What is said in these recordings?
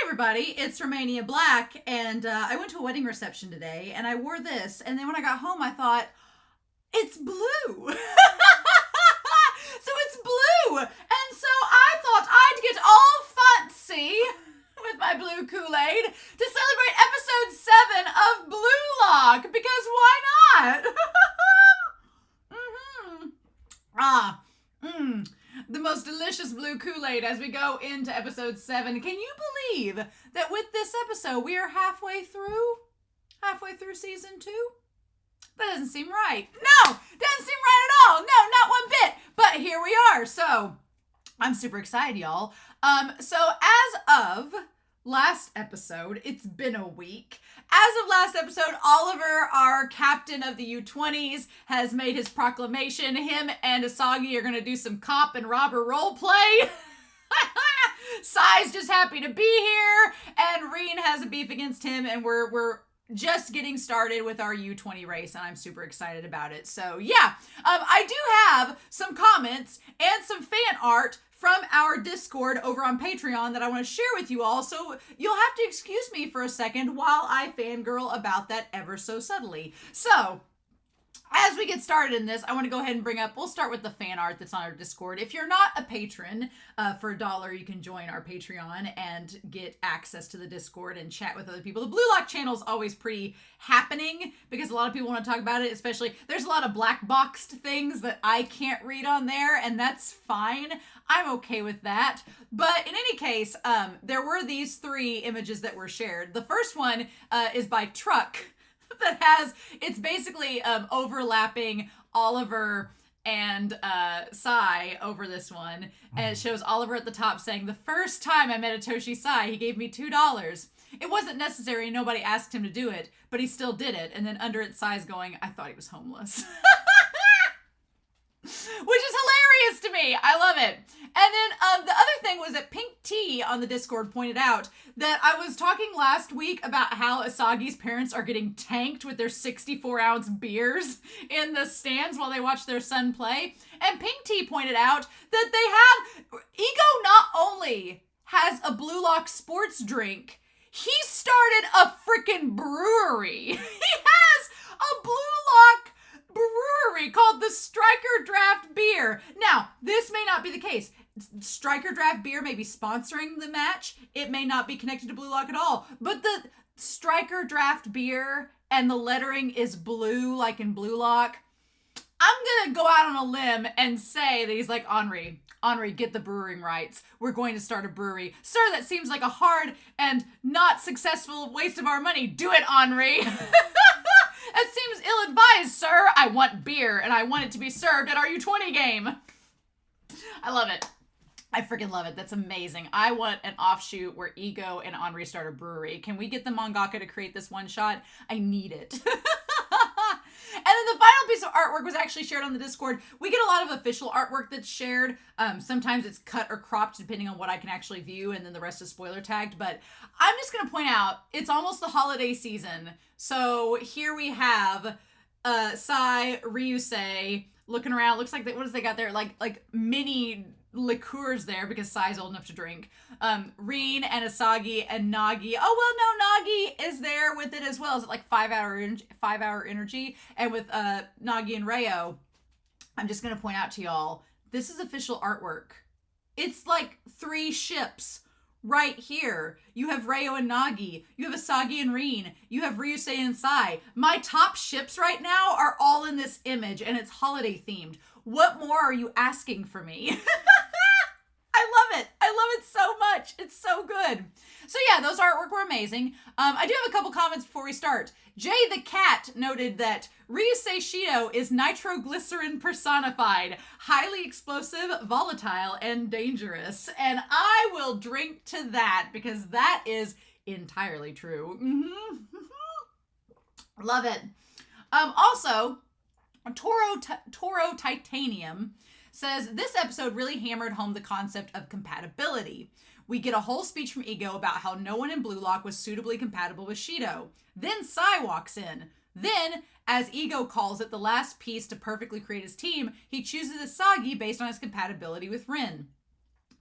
everybody, it's Romania Black, and I went to a wedding reception today, and I wore this, and then when I got home, I thought, it's blue. So it's blue, and so I thought I'd get all fancy with my blue Kool-Aid to celebrate episode 7 of Blue Lock, because why not? The most delicious blue Kool-Aid as we go into episode 7. Can you believe that with this episode we are halfway through season 2? That doesn't seem right. No, doesn't seem right at all. No, not one bit. But here we are. So I'm super excited, y'all. So as of last episode, it's been a week. As of last episode, Oliver, our captain of the U20s, has made his proclamation. Him and Asagi are going to do some cop and robber role play. Sai's just happy to be here, and Reen has a beef against him, and we're just getting started with our U20 race, and I'm super excited about it. So yeah, I do have some comments and some fan art from our Discord over on Patreon that I want to share with you all, so you'll have to excuse me for a second while I fangirl about that ever so subtly. So, as we get started in this, I want to go ahead and bring up, we'll start with the fan art that's on our Discord. If you're not a patron, for $1, you can join our Patreon and get access to the Discord and chat with other people. The Blue Lock channel is always pretty happening because a lot of people want to talk about it, especially, there's a lot of black boxed things that I can't read on there, and that's fine. I'm okay with that. But in any case, there were these 3 images that were shared. The first one is by Truck. That has, it's basically overlapping Oliver and Sae over this one. And it shows Oliver at the top saying, the first time I met Itoshi Sae, he gave me $2. It wasn't necessary, nobody asked him to do it, but he still did it. And then under it, Sae's going, I thought he was homeless. Which is hilarious to me. I love it. And then the other thing was that Pink Tea on the Discord pointed out that I was talking last week about how Asagi's parents are getting tanked with their 64-ounce beers in the stands while they watch their son play. And Pink Tea pointed out that they have, Ego not only has a Blue Lock sports drink, he started a freaking brewery. He has a Blue Lock brewery called the Striker Draft Beer. Now, this may not be the case. Striker Draft Beer may be sponsoring the match. It may not be connected to Blue Lock at all. But the Striker Draft Beer and the lettering is blue, like in Blue Lock. I'm gonna go out on a limb and say that he's like, Henri, get the brewing rights. We're going to start a brewery. Sir, that seems like a hard and not successful waste of our money. Do it, Henri. That seems ill-advised, sir. I want beer, and I want it to be served at our U20 game. I love it. I freaking love it. That's amazing. I want an offshoot where Ego and Henri start a brewery. Can we get the mangaka to create this one shot? I need it. And then the final piece of artwork was actually shared on the Discord. We get a lot of official artwork that's shared. Sometimes it's cut or cropped depending on what I can actually view, and then the rest is spoiler tagged. But I'm just going to point out, it's almost the holiday season. So here we have Sae, Ryusei looking around. Looks like, what does they got there? Like mini liqueurs there because Sai's old enough to drink. Reen and Asagi and Nagi. Oh, well, no, Nagi is there with it as well. Is it like 5 hour energy? And with Nagi and Reo, I'm just going to point out to y'all, this is official artwork. It's like 3 ships right here. You have Reo and Nagi. You have Asagi and Reen. You have Ryusei and Sae. My top ships right now are all in this image, and it's holiday themed. What more are you asking for me? I love it. I love it so much. It's so good. So yeah, those artwork were amazing. I do have a couple comments before we start. Jay the Cat noted that Ryusei Shido is nitroglycerin personified, highly explosive, volatile, and dangerous. And I will drink to that because that is entirely true. Love it. Also, Toro Titanium says, this episode really hammered home the concept of compatibility. We get a whole speech from Ego about how no one in Blue Lock was suitably compatible with Shido. Then Sae walks in. Then, as Ego calls it the last piece to perfectly create his team, he chooses Asagi based on his compatibility with Rin.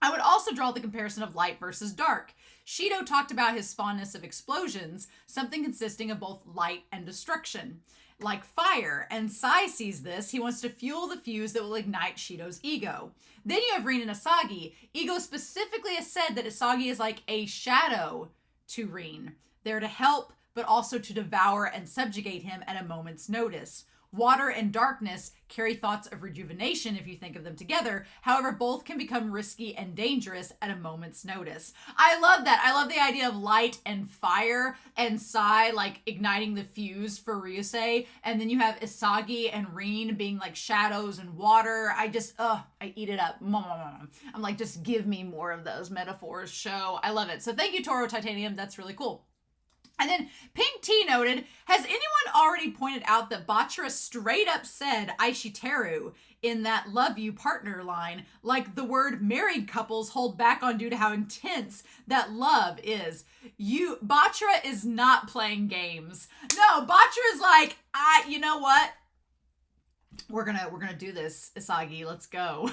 I would also draw the comparison of light versus dark. Shido talked about his fondness of explosions, something consisting of both light and destruction, like fire, and Sae sees this. He wants to fuel the fuse that will ignite Shido's ego. Then you have Rin and Asagi. Ego specifically has said that Asagi is like a shadow to Rin, there to help, but also to devour and subjugate him at a moment's notice. Water and darkness carry thoughts of rejuvenation if you think of them together. However, both can become risky and dangerous at a moment's notice. I love that. I love the idea of light and fire and Sae like igniting the fuse for Ryusei. And then you have Asagi and Rin being like shadows and water. I eat it up. I'm like, just give me more of those metaphors, show. I love it. So thank you, Toro Titanium. That's really cool. And then Pink T noted, has anyone already pointed out that Bachara straight up said Aishiteru in that love you partner line, like the word married couples hold back on due to how intense that love is. Bachara is not playing games. No, Bachara is like, you know what? We're gonna do this, Asagi. Let's go.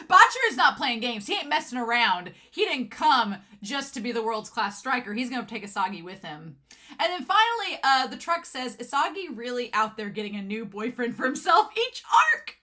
Bachara is not playing games. He ain't messing around. He didn't come just to be the world's class striker. He's going to take Asagi with him. And then finally, the truck says, Asagi really out there getting a new boyfriend for himself each arc.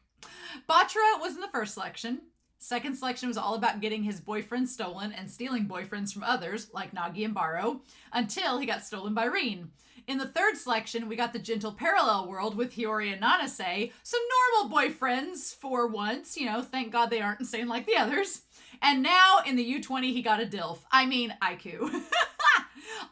Bachara was in the first selection. Second selection was all about getting his boyfriend stolen and stealing boyfriends from others, like Nagi and Baro, until he got stolen by Rin. In the third selection, we got the gentle parallel world with Hiyori and Nanase, some normal boyfriends for once, thank God they aren't insane like the others. And now in the U20, he got a DILF. I mean, Aiku.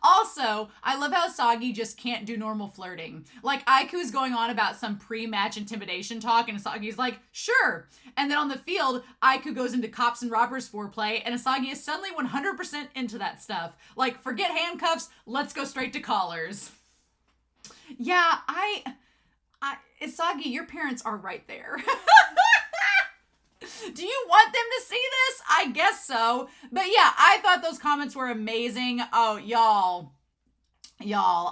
Also, I love how Asagi just can't do normal flirting. Like, Aiku's going on about some pre-match intimidation talk, and Asagi's like, sure. And then on the field, Aiku goes into cops and robbers foreplay, and Asagi is suddenly 100% into that stuff. Like, forget handcuffs, let's go straight to collars. Yeah, Asagi, your parents are right there. Do you want them to see this? I guess so. But yeah, I thought those comments were amazing. Oh, y'all,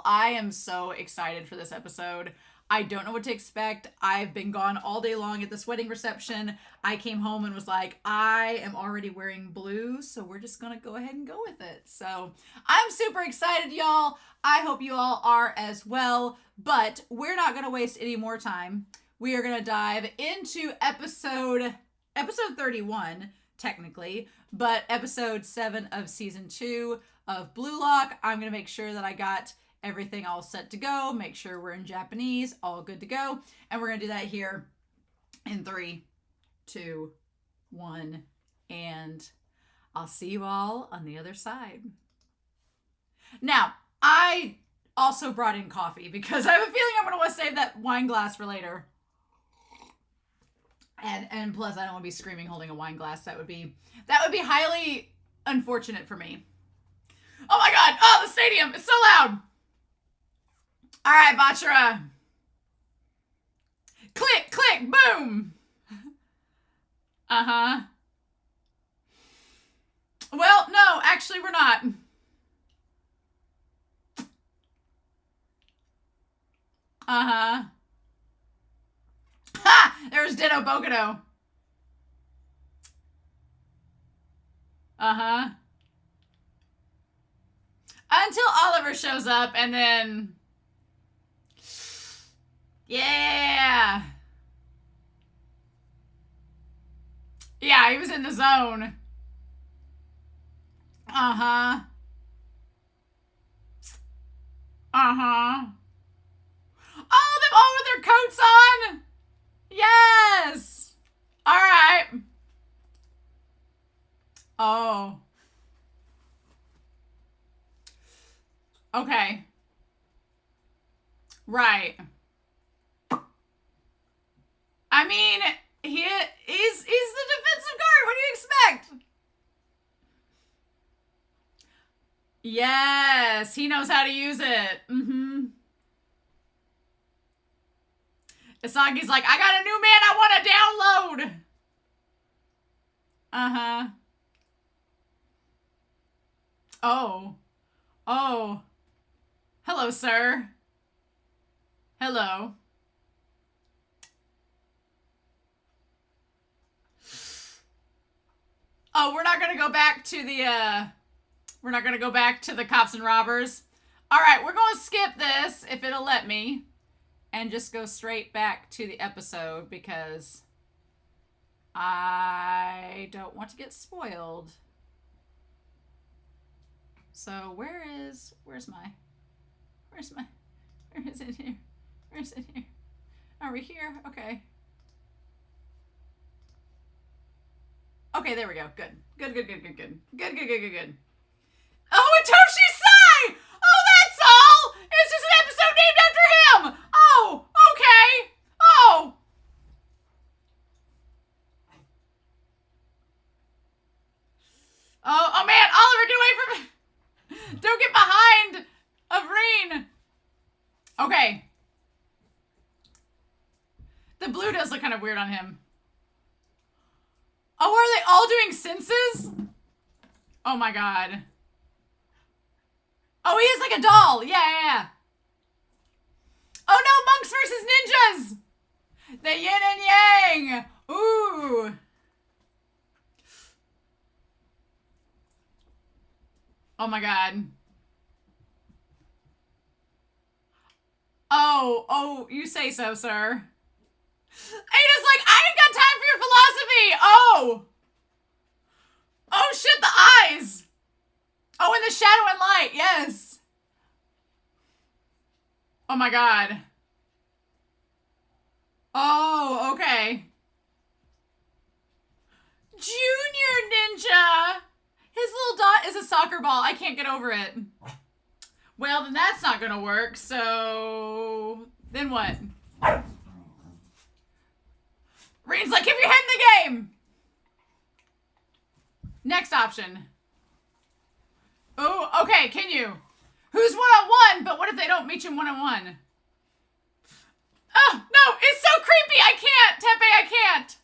I am so excited for this episode. I don't know what to expect. I've been gone all day long at this wedding reception. I came home and was like, I am already wearing blue, so we're just gonna go ahead and go with it. So I'm super excited, y'all. I hope you all are as well, but we're not gonna waste any more time. We are gonna dive into episode 31, technically, but episode 7 of season 2 of Blue Lock. I'm gonna make sure that I got everything all set to go, make sure we're in Japanese, all good to go. And we're gonna do that here in 3, 2, 1, and I'll see you all on the other side. Now, I also brought in coffee because I have a feeling I'm gonna want to save that wine glass for later. And plus I don't want to be screaming holding a wine glass. That would be highly unfortunate for me. Oh my god, oh, the stadium, it's so loud. All right, Bachara. Click, click, boom. Uh-huh. Well, no, actually we're not. Uh-huh. Ha! There's Ditto Bokuto. Uh-huh. Until Oliver shows up and then... Yeah. Yeah, he was in the zone. Uh-huh. Uh-huh. Oh, them all with their coats on. Yes. All right. Oh. Okay. Right. I mean, he's the defensive guard. What do you expect? Yes, he knows how to use it. Mm-hmm. Asagi's like, I got a new man I want to download. Uh-huh. Oh. Oh. Hello, sir. Hello. Oh, we're not gonna go back to the, we're not gonna go back to the cops and robbers. All right, we're gonna skip this, if it'll let me, and just go straight back to the episode, because I don't want to get spoiled. So where is it here? Where is it here? Are we here? Okay. Okay, there we go. Good. Good. Oh, Itoshi Sae! Oh, that's all! It's just an episode named after him! Oh, okay. Oh. Oh man, Oliver, get away from me! Don't get behind Avreen! Okay. The blue does look kind of weird on him. Oh, are they all doing senses? Oh my god. Oh, he is like a doll. Yeah. Oh no, monks versus ninjas! The yin and yang! Ooh. Oh my god. Oh, you say so, sir. Ada's like, I ain't got time for your philosophy! Oh! Oh shit, the eyes! Oh, and the shadow and light, yes! Oh my god. Oh, okay. Junior Ninja! His little dot is a soccer ball. I can't get over it. Well, then that's not gonna work, so... Then what? Reen's like, keep your head in the game! Next option. Oh, okay, can you? Who's one-on-one, but what if they don't meet you one-on-one? Oh, no, it's so creepy, I can't! Tepe, I can't!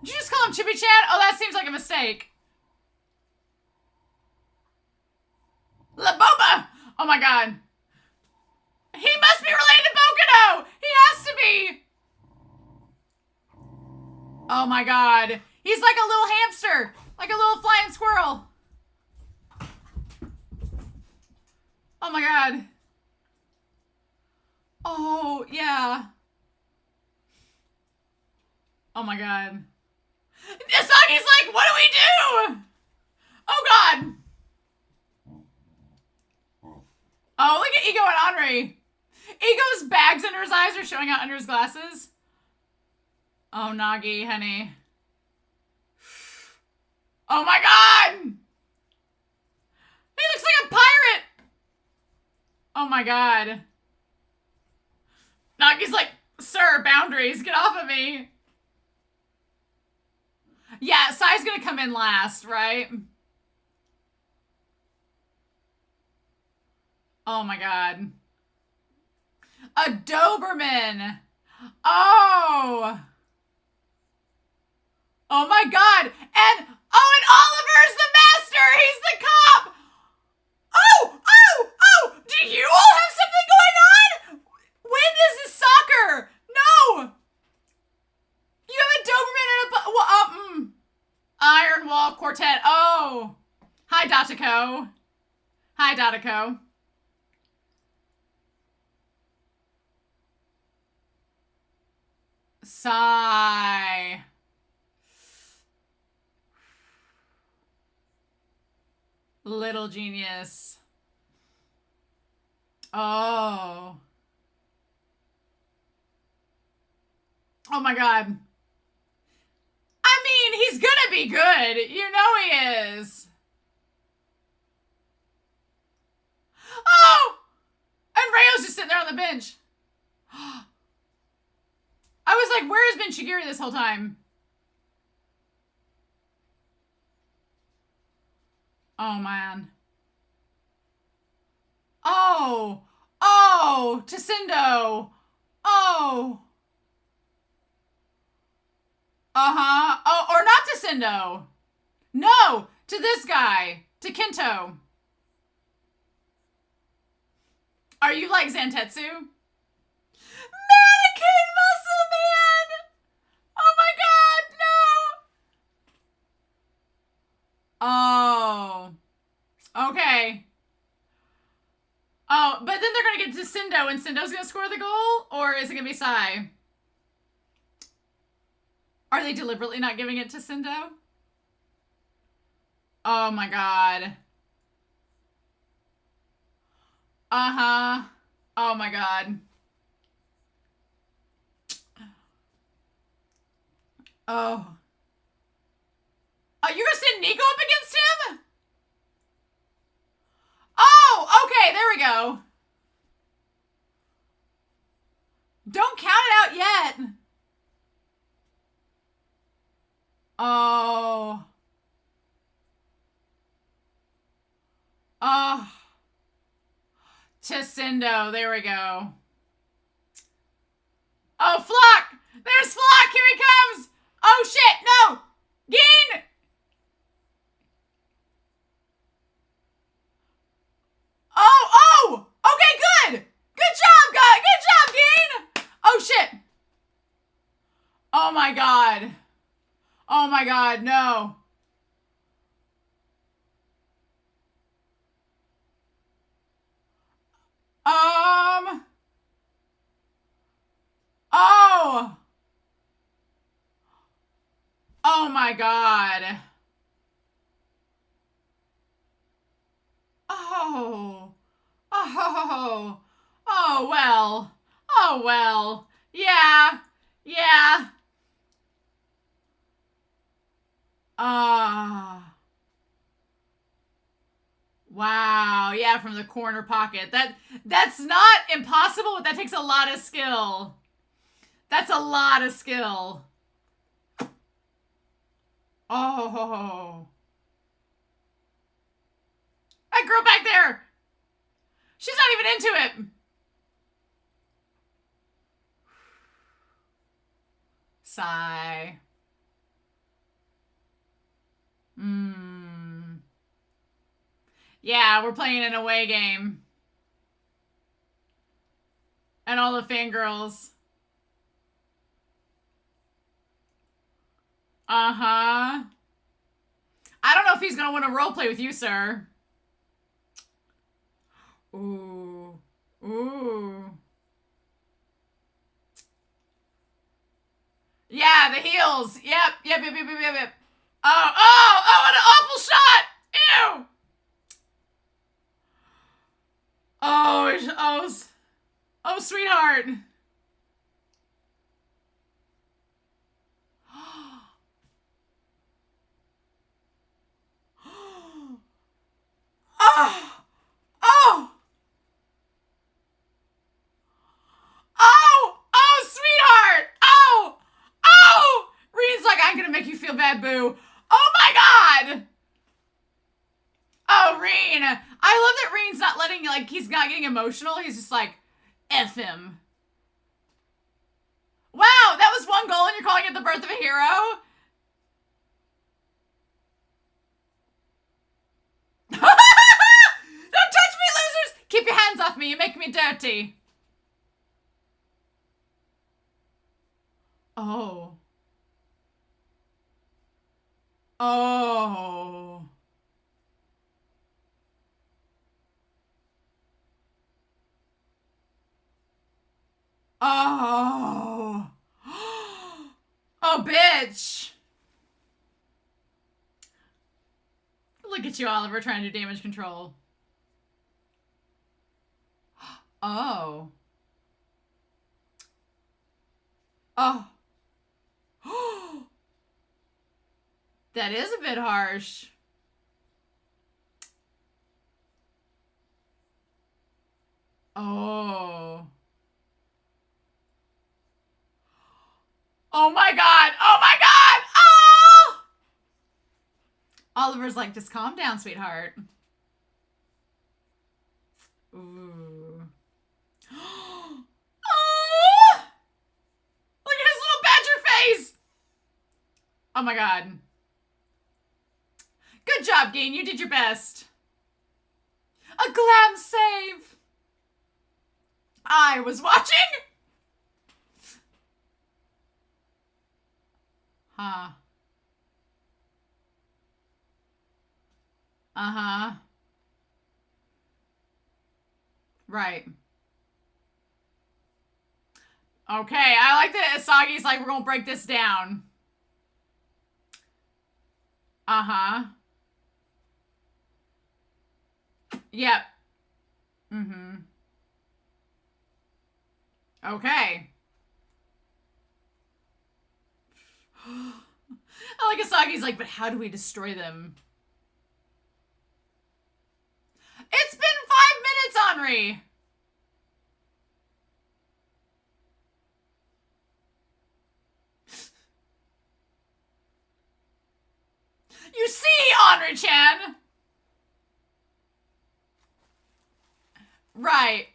Did you just call him Chippy Chan? Oh, that seems like a mistake. La Boba! Oh my god. He must be related to Bokuno! He has to be! Oh my god. He's like a little hamster. Like a little flying squirrel. Oh my god. Oh, yeah. Oh my god. Asagi's like, what do we do? Oh god. Oh, look at Ego and Henri. Ego's bags under his eyes are showing out under his glasses. Oh, Nagi, honey. Oh my god! He looks like a pirate! Oh my god. Nagi's like, sir, boundaries, get off of me. Yeah, Sai's gonna come in last, right? Oh my god. A Doberman! Oh! Oh my god! And Oliver's the master! He's the cop! Oh! Do you all have something going on? When is this soccer? No! You have a Doberman and a... Iron Wall Quartet. Oh! Hi, Datako. Hi, Datako. Sigh. Little genius. Oh. Oh my god. I mean, he's gonna be good. You know he is. Oh! And Rayo's just sitting there on the bench. I was like, where has been Shigiri this whole time? Oh, man. Oh! Oh! Tsundo! Oh! Uh-huh. Oh, or not Tsundo. No! To this guy. To Kento. Are you like Zantetsu? Mannequin Muscle Man! Oh my god, no! Oh. Okay. Oh, but then they're going to get to Sindo, and Sindo's going to score the goal? Or is it going to be Sae? Are they deliberately not giving it to Sindo? Oh my god. Uh-huh. Oh my god. Oh. Oh, you're gonna send Nico up against him? Oh, okay, there we go. Don't count it out yet. Oh. Oh. Ticindo, there we go. Oh, Flock! There's Flock! Here he comes! Oh, shit! No! Geen! Oh! Okay, good! Good job, guys! Good job, Geen! Oh, shit! Oh, my God. Oh, my God, no. Oh! Oh, my God. Oh. Oh. Oh, well. Oh, well. Yeah. Yeah. Wow. Yeah, from the corner pocket. That's not impossible, but that takes a lot of skill. That's a lot of skill. Oh. That girl back there. She's not even into it. Sigh. Yeah, we're playing an away game. And all the fangirls. Uh-huh. I don't know if he's gonna want to roleplay with you, sir. Ooh. Ooh. Yeah, the heels. Yep. Oh, what an awful shot! Ew! Oh, sweetheart. Oh! Oh! Oh, sweetheart! Oh! Reen's like, I'm gonna make you feel bad, boo. Oh my god! Oh, Reen. I love that Reen's not letting, like, he's not getting emotional. He's just like, F him. Wow, that was one goal and you're calling it the birth of a hero? Don't touch me, losers! Keep your hands off me. You make me dirty. Oh. Oh. Oh. Oh, bitch. Look at you, Oliver, trying to do damage control. Oh. Oh. That is a bit harsh. Oh. Oh my god! Oh my god! Oh! Oliver's like, just calm down, sweetheart. Ooh. Oh! Look at his little badger face! Oh my god. Good job, Geen. You did your best. A glam save. I was watching. Huh. Uh-huh. Right. Okay, I like that Asagi's like, we're gonna break this down. Uh-huh. Yep. Mm-hmm. Okay. I like Asagi's like, but how do we destroy them? It's been 5 minutes, Henri! You see, Henri-chan! Right,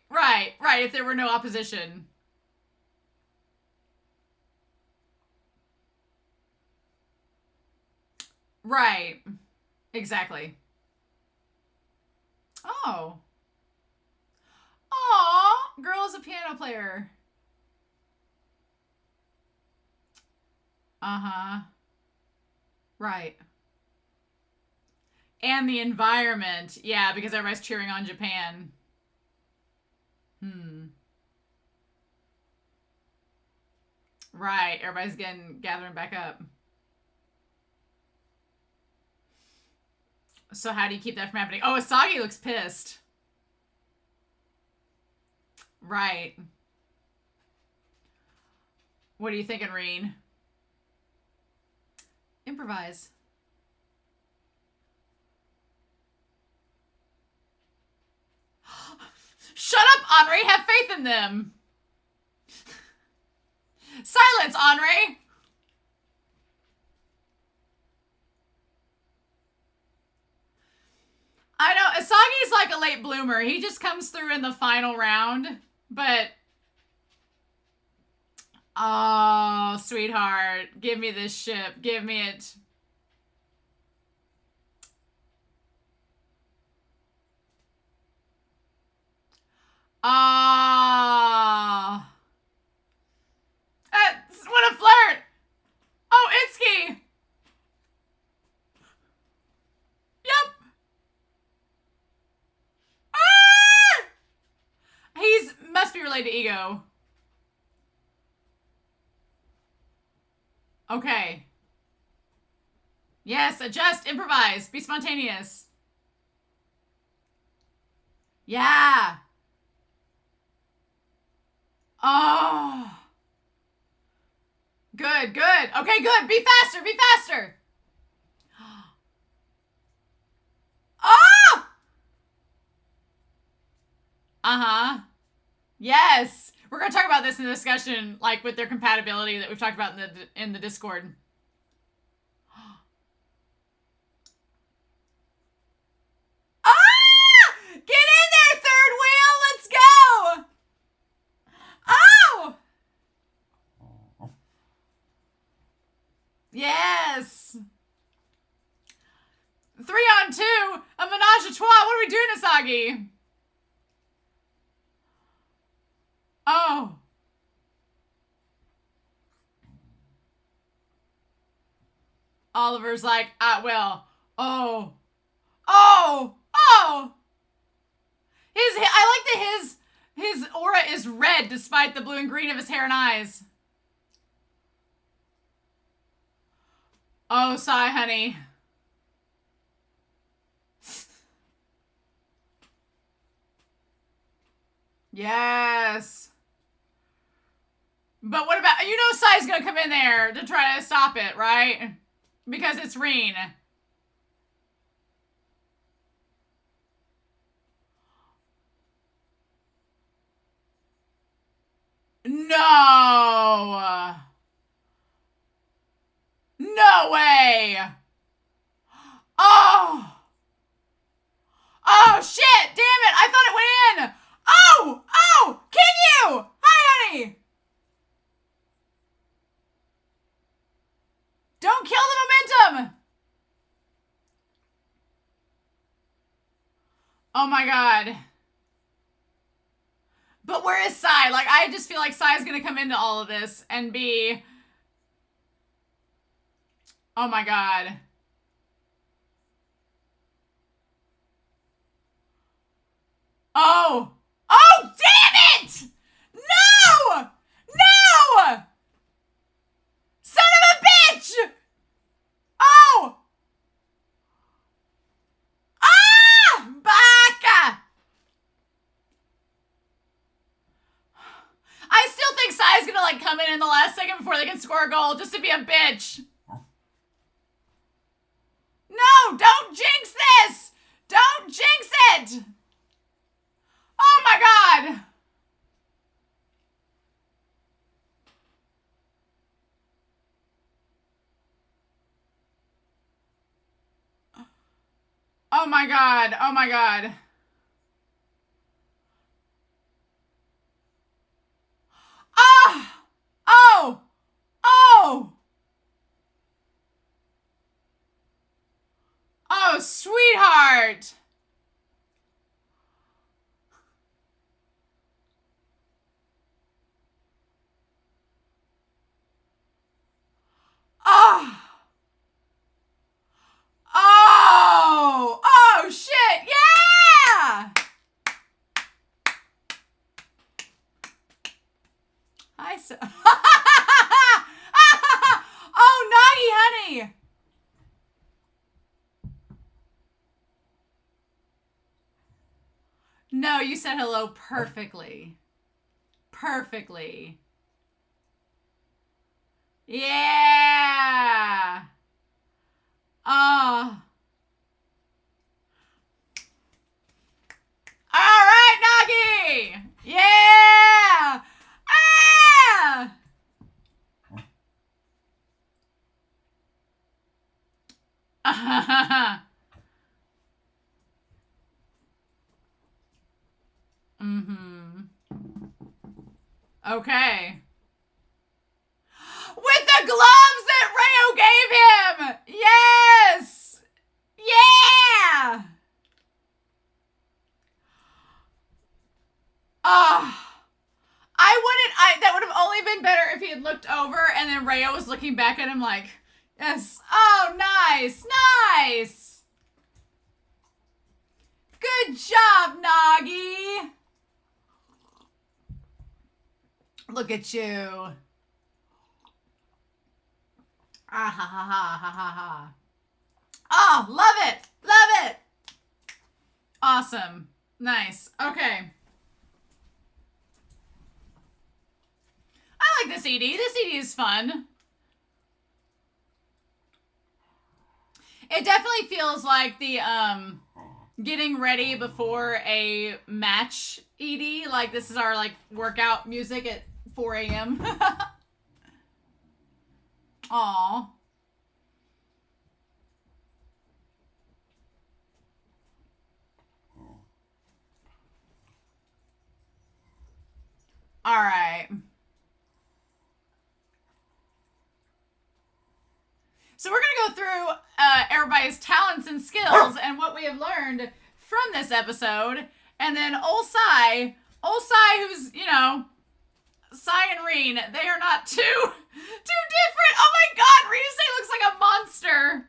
if there were no opposition. Right. Exactly. Oh. Aw, girl is a piano player. Uh-huh. Right. And the environment. Yeah, because everybody's cheering on Japan. Right. Everybody's gathering back up. So how do you keep that from happening? Oh, Asagi looks pissed. Right. What are you thinking, Reen? Improvise. Shut up, Henri! Have faith in them! Silence, Henri! I know, Asagi's like a late bloomer. He just comes through in the final round, but... Oh, sweetheart. Give me this ship. Give me it. Ah. What a flirt. Oh, Itsuki. Yep. Ah! He's must be related to Ego. Okay. Yes, adjust, improvise, be spontaneous. Yeah. Oh. Good, good. Okay, good. Be faster, be faster. Oh! Uh-huh. Yes. We're going to talk about this in the discussion, like with their compatibility that we've talked about in the Discord. Ah! Get in there, third wheel. Let's go. Oh! Yes. 3-on-2. A menage a trois. What are we doing, Asagi? Oh. Oliver's like, I will. Oh. Oh. Oh. I like that his aura is red despite the blue and green of his hair and eyes. Oh, sigh, honey. Yes. But what about, you know Sai's gonna come in there to try to stop it, right? Because it's Reen. No. No way. Oh. Oh, shit. Damn it. I thought it went in. Oh. Oh. Can you? Hi, honey. Don't kill the momentum. Oh, my God. But where is Sai? Like, I just feel like Sai's gonna come into all of this and be... Oh, my God. Oh! Oh, damn it! No! No! Son of a bitch! Oh! Ah! Baka! I still think Sae's gonna like come in the last second before they can score a goal just to be a bitch. No! Don't jinx this! Don't jinx it! Oh my god! Oh my god. Oh my god. Ah! Oh! Oh! Oh, sweetheart! Oh! Oh! Oh, shit! Yeah! Hi, so. Oh, naughty honey! No, you said hello perfectly. Perfectly. Yeah! Oh. All right, Nagi! Yeah! Ah! Mm-hmm. Okay. With the gloves that Rayo gave him! Yes! Yeah! Oh. That would have only been better if he had looked over and then Rayo was looking back at him like, yes. Oh, nice. Nice. Good job, Nagi. Look at you. Ah ha ha ha ha ha ha. Oh, love it. Love it. Awesome. Nice. Okay. I like this ED. This ED is fun. It definitely feels like the getting ready before a match ED. Like this is our like workout music at 4 a.m. Aw. All right. So we're going to go through everybody's talents and skills and what we have learned from this episode. And then old Sae, who's, you know, Sae and Reen, they are not too different. Oh my god, Ryusei looks like a monster.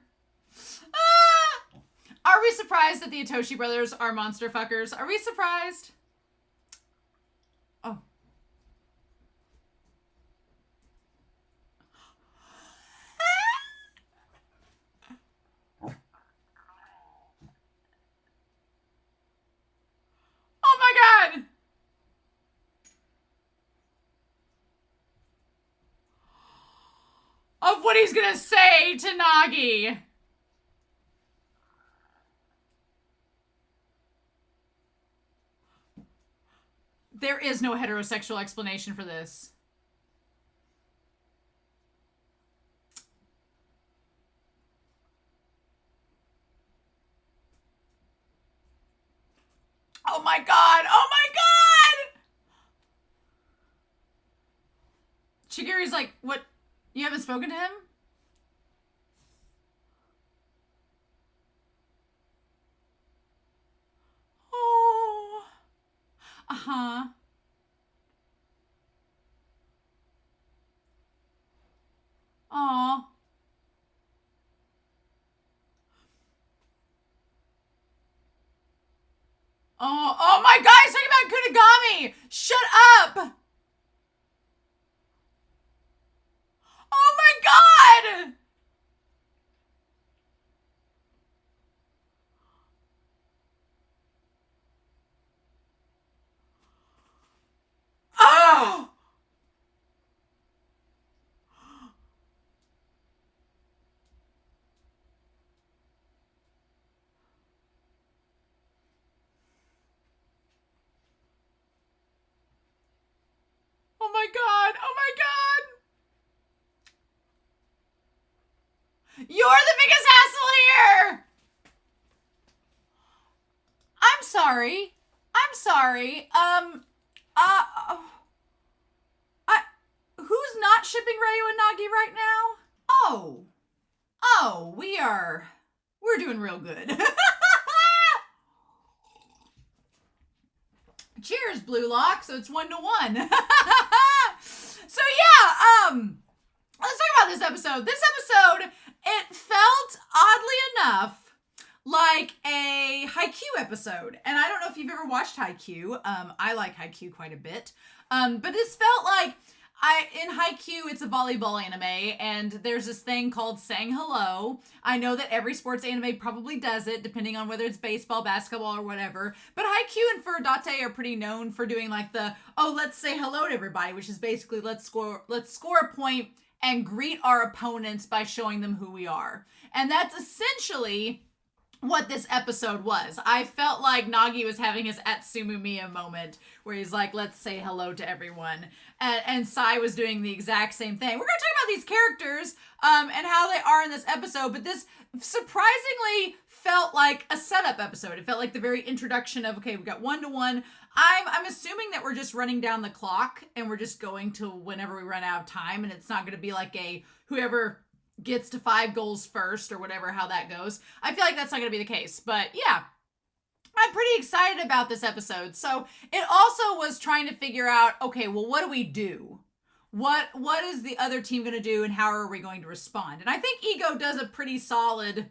Are we surprised that the Itoshi brothers are monster fuckers? Are we surprised? Oh. Oh my god! Of what he's gonna say to Nagi. There is no heterosexual explanation for this. Oh my god! Oh my god! Chigiri's like, what? You haven't spoken to him? Oh. Uh-huh. Aw. Oh my God, he's talking about Kunigami! Shut up! Oh my God! Oh! Oh my God! Oh my God! You're the biggest hassle here! I'm sorry. I'm sorry. I, who's not shipping Ryu and Nagi right now? Oh. Oh, we're doing real good. Cheers, Blue Lock. So it's 1-1. So yeah, let's talk about this episode. This episode, it felt oddly enough like a Haikyuu episode. And I don't know if you've ever watched Haikyuu. I like Haikyuu quite a bit. But this felt like in Haikyuu, it's a volleyball anime, and there's this thing called saying hello. I know that every sports anime probably does it, depending on whether it's baseball, basketball, or whatever. But Haikyuu and Furudate are pretty known for doing like let's say hello to everybody, which is basically let's score a point and greet our opponents by showing them who we are. And that's essentially what this episode was. I felt like Nagi was having his Atsumu Miya moment where he's like, let's say hello to everyone. And Sae was doing the exact same thing. We're going to talk about these characters and how they are in this episode, but this surprisingly felt like a setup episode. It felt like the very introduction of, okay, we've got 1-1. I'm assuming that we're just running down the clock and we're just going to whenever we run out of time, and it's not going to be like a whoever gets to 5 goals first or whatever, how that goes. I feel like that's not going to be the case. But yeah, I'm pretty excited about this episode. So it also was trying to figure out, okay, well, what do we do? What is the other team going to do and how are we going to respond? And I think Ego does a pretty solid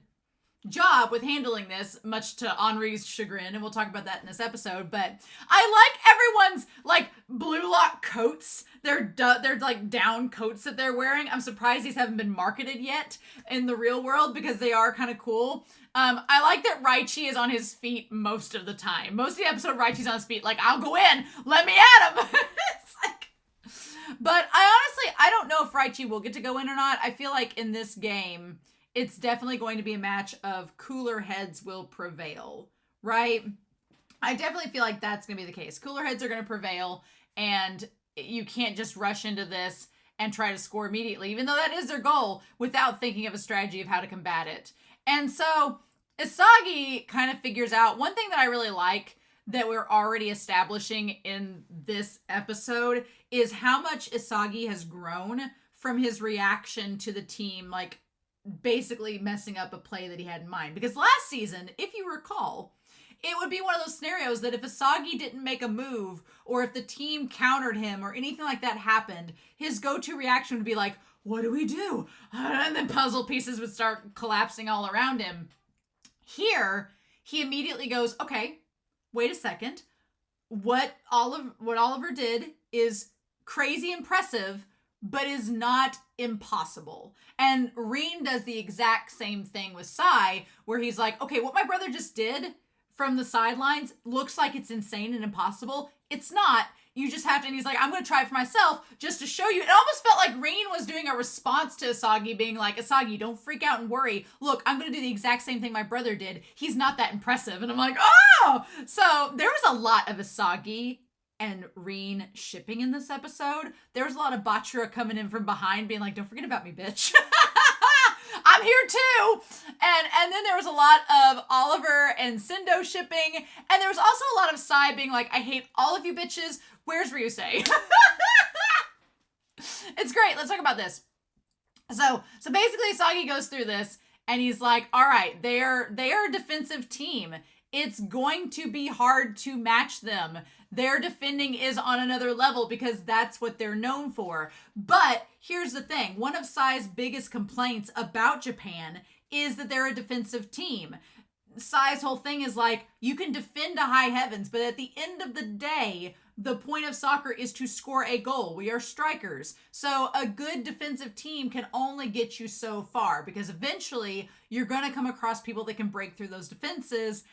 job with handling this, much to Henri's chagrin, and we'll talk about that in this episode. But I like everyone's like Blue Lock coats. They're like down coats that they're wearing. I'm surprised these haven't been marketed yet in the real world because they are kind of cool. I like that Raichi is on his feet most of the time. Most of the episode, Raichi's on his feet. Like, I'll go in, let me at him. It's like, but I don't know if Raichi will get to go in or not. I feel like in this game, it's definitely going to be a match of cooler heads will prevail, right? I definitely feel like that's going to be the case. Cooler heads are going to prevail, and you can't just rush into this and try to score immediately, even though that is their goal, without thinking of a strategy of how to combat it. And so Isagi kind of figures out one thing that I really like that we're already establishing in this episode is how much Isagi has grown from his reaction to the team, like, basically messing up a play that he had in mind. Because last season, if you recall, it would be one of those scenarios that if Isagi didn't make a move or if the team countered him or anything like that happened, his go-to reaction would be like, what do we do? And then puzzle pieces would start collapsing all around him. Here, he immediately goes, okay, wait a second. What Oliver did is crazy impressive, but is not impossible. And Reen does the exact same thing with Sae, where he's like, okay, what my brother just did from the sidelines looks like it's insane and impossible. It's not. You just have to, and he's like, I'm going to try it for myself just to show you. It almost felt like Reen was doing a response to Isagi, being like, Isagi, don't freak out and worry. Look, I'm going to do the exact same thing my brother did. He's not that impressive. And I'm like, oh! So there was a lot of Isagi and Reen shipping in this episode. There was a lot of Bachira coming in from behind being like, don't forget about me, bitch. I'm here too. And then there was a lot of Oliver and Sendo shipping. And there was also a lot of Sae being like, I hate all of you bitches. Where's Ryusei? It's great. Let's talk about this. So basically Isagi goes through this and he's like, all right, they are a defensive team. It's going to be hard to match them. Their defending is on another level because that's what they're known for. But here's the thing. One of Sae's biggest complaints about Japan is that they're a defensive team. Sae's whole thing is like, you can defend to high heavens, but at the end of the day, the point of soccer is to score a goal. We are strikers. So a good defensive team can only get you so far, because eventually you're going to come across people that can break through those defenses.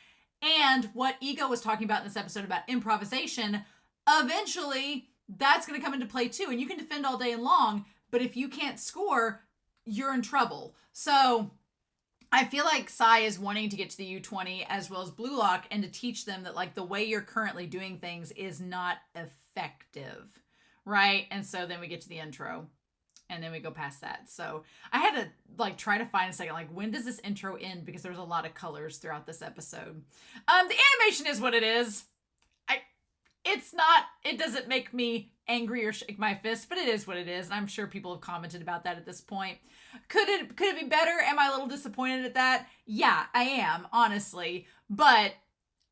And what Ego was talking about in this episode about improvisation, eventually that's going to come into play too. And you can defend all day long, but if you can't score, you're in trouble. So I feel like Sae is wanting to get to the U20 as well as Blue Lock, and to teach them that like the way you're currently doing things is not effective, right? And so then we get to the intro, and then we go past that. So I had to like try to find a second, like, when does this intro end? Because there's a lot of colors throughout this episode. The animation is what it is. It doesn't make me angry or shake my fist, but it is what it is. And I'm sure people have commented about that at this point. Could it be better? Am I a little disappointed at that? Yeah, I am, honestly. But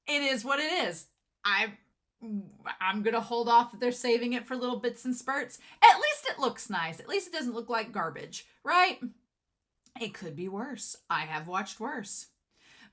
it is what it is. I'm going to hold off that they're saving it for little bits and spurts. At least it looks nice. At least it doesn't look like garbage, right? It could be worse. I have watched worse.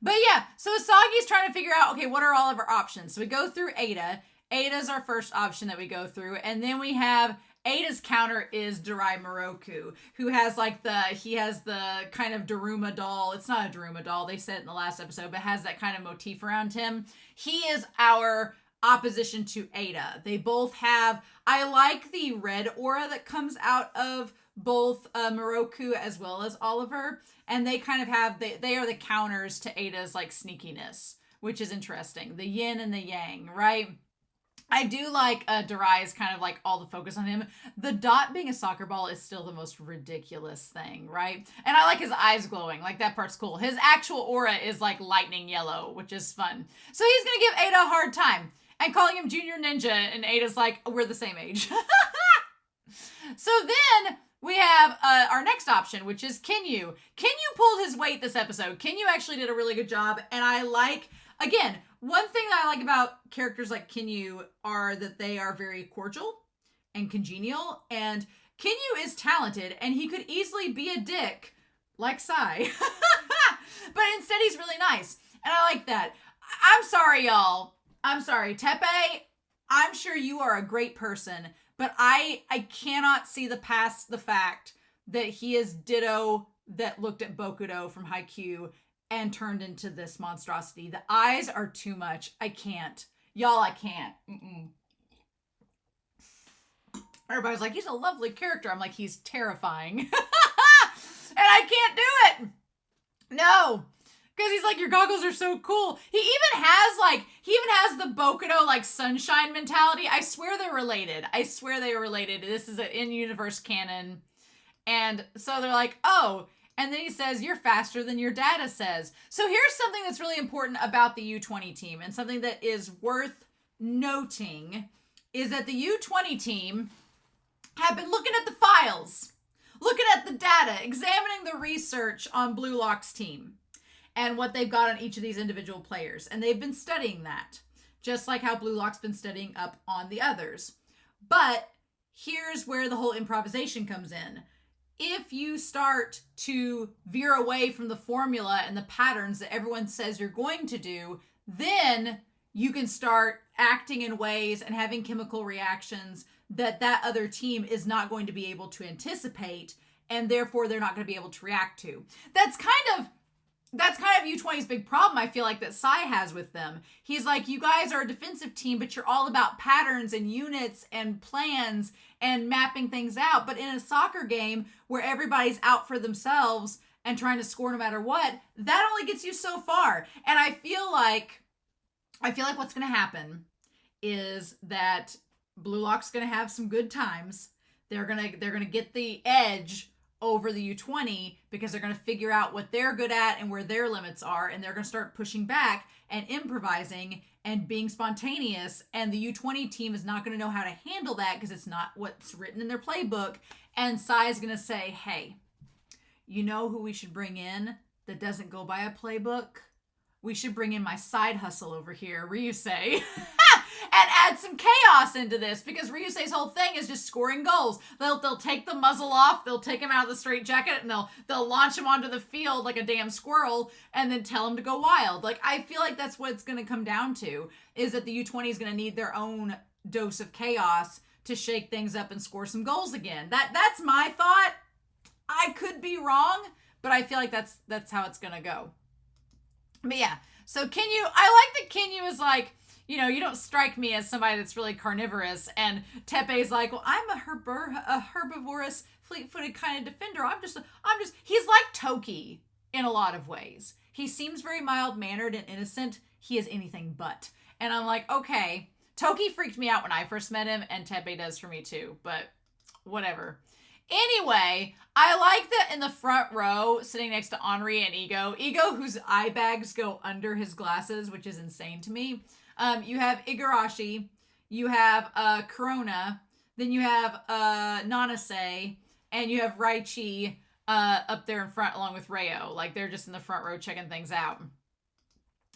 But yeah, so Asagi's trying to figure out, okay, what are all of our options? So we go through Ada. Ada's our first option that we go through. And then we have Ada's counter is Darai Moroku, who has like he has the kind of Daruma doll. It's not a Daruma doll. They said it in the last episode, but has that kind of motif around him. He is our opposition to Ada. They both have, I like the red aura that comes out of both Moroku as well as Oliver. And they kind of have, they are the counters to Ada's like sneakiness, which is interesting. The yin and the yang, right? I do like Darai's kind of like all the focus on him. The dot being a soccer ball is still the most ridiculous thing, right? And I like his eyes glowing. Like, that part's cool. His actual aura is like lightning yellow, which is fun. So he's going to give Ada a hard time and calling him Junior Ninja. And Ada's like, we're the same age. So then we have our next option, which is Kinyu. Kinyu pulled his weight this episode. Kinyu actually did a really good job. And I like, again, one thing that I like about characters like Kinyu are that they are very cordial and congenial. And Kinyu is talented, and he could easily be a dick like Sae. But instead he's really nice. And I like that. I'm sorry, y'all. I'm sorry. Teppei, I'm sure you are a great person, but I cannot see past the fact that he is Ditto that looked at Bokudo from Haikyuu and turned into this monstrosity. The eyes are too much. I can't. Y'all, I can't. Everybody's like, he's a lovely character. I'm like, he's terrifying. And I can't do it. No. Because he's like, your goggles are so cool. He even has the Bokudo, like, sunshine mentality. I swear they're related. I swear they are related. This is an in-universe canon. And so they're like, oh. And then he says, you're faster than your data says. So here's something that's really important about the U20 team, and something that is worth noting is that the U20 team have been looking at the files, looking at the data, examining the research on Blue Lock's team and what they've got on each of these individual players. And they've been studying that, just like how Blue Lock's been studying up on the others. But here's where the whole improvisation comes in. If you start to veer away from the formula and the patterns that everyone says you're going to do, then you can start acting in ways and having chemical reactions that other team is not going to be able to anticipate, and therefore they're not going to be able to react to. That's kind of U20's big problem, I feel like, that Sae has with them. He's like, you guys are a defensive team, but you're all about patterns and units and plans and mapping things out. But in a soccer game where everybody's out for themselves and trying to score no matter what, that only gets you so far. And I feel like what's going to happen is that Blue Lock's going to have some good times. They're going to get the edge over the U20 because they're going to figure out what they're good at and where their limits are, and they're going to start pushing back and improvising and being spontaneous, and the U20 team is not going to know how to handle that because it's not what's written in their playbook. And Sae is going to say, hey, you know who we should bring in that doesn't go by a playbook? We should bring in my side hustle over here, Ryusei. and add some chaos into this, because Ryusei's whole thing is just scoring goals. They'll take the muzzle off, they'll take him out of the straitjacket, and they'll launch him onto the field like a damn squirrel, and then tell him to go wild. Like, I feel like that's what it's going to come down to, is that the U20 is going to need their own dose of chaos to shake things up and score some goals again. That's my thought. I could be wrong, but I feel like that's how it's going to go. But yeah, so Kinyu, I like that Kinyu is like, you know, you don't strike me as somebody that's really carnivorous. And Teppei's like, well, I'm a herbivorous, fleet-footed kind of defender. He's like Toki in a lot of ways. He seems very mild-mannered and innocent. He is anything but. And I'm like, okay, Toki freaked me out when I first met him, and Teppei does for me too, but whatever. Anyway, I like that in the front row, sitting next to Henri and Ego, whose eye bags go under his glasses, which is insane to me. You have Igarashi, you have Corona, then you have Nanase, and you have Raichi up there in front along with Reo. Like, they're just in the front row checking things out.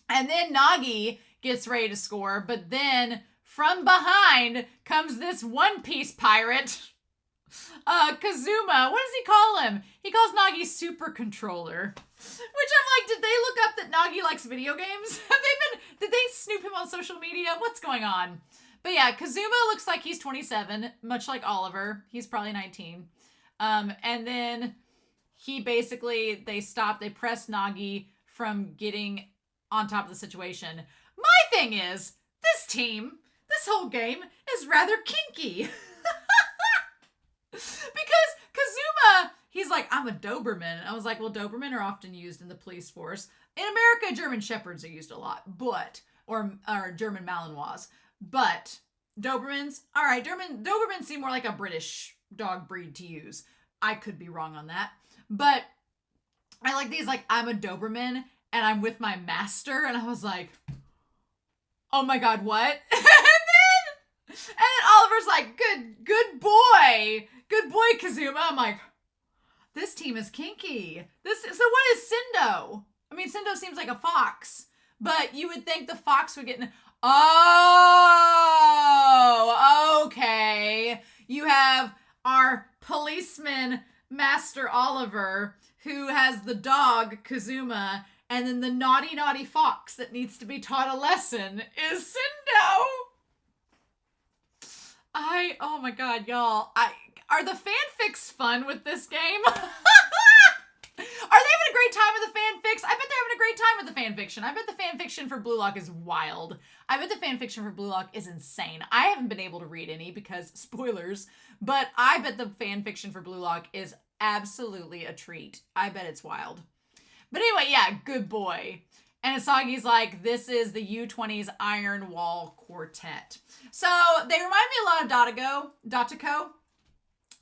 And then Nagi gets ready to score, but then from behind comes this One Piece pirate, Kazuma. What does he call him? He calls Nagi Super Controller. Which I'm like, did they look up that Nagi likes video games? Did they snoop him on social media? What's going on? But yeah, Kazuma looks like he's 27, much like Oliver. He's probably 19. And then they press Nagi from getting on top of the situation. My thing is, this whole game is rather kinky. Because Kazuma, he's like, I'm a Doberman. And I was like, well, Doberman are often used in the police force. In America, German Shepherds are used a lot, or German Malinois. But Dobermans, all right, Dobermans seem more like a British dog breed to use. I could be wrong on that. But I like these, like, I'm a Doberman and I'm with my master. And I was like, oh my God, what? And then Oliver's like, good boy. Good boy, Kazuma. I'm like, this team is kinky. So what is Sendo? I mean, Sendo seems like a fox, but you would think the fox would get in. Oh, okay. You have our policeman, Master Oliver, who has the dog, Kazuma, and then the naughty fox that needs to be taught a lesson is Sendo. Oh my God, y'all. Are the fanfics fun with this game? Are they having a great time with the fanfics? I bet they're having a great time with the fanfiction. I bet the fanfiction for Blue Lock is wild. I bet the fanfiction for Blue Lock is insane. I haven't been able to read any because spoilers, but I bet the fanfiction for Blue Lock is absolutely a treat. I bet it's wild. But anyway, yeah, good boy. And Asagi's like, this is the U20's Iron Wall Quartet. So they remind me a lot of Datako.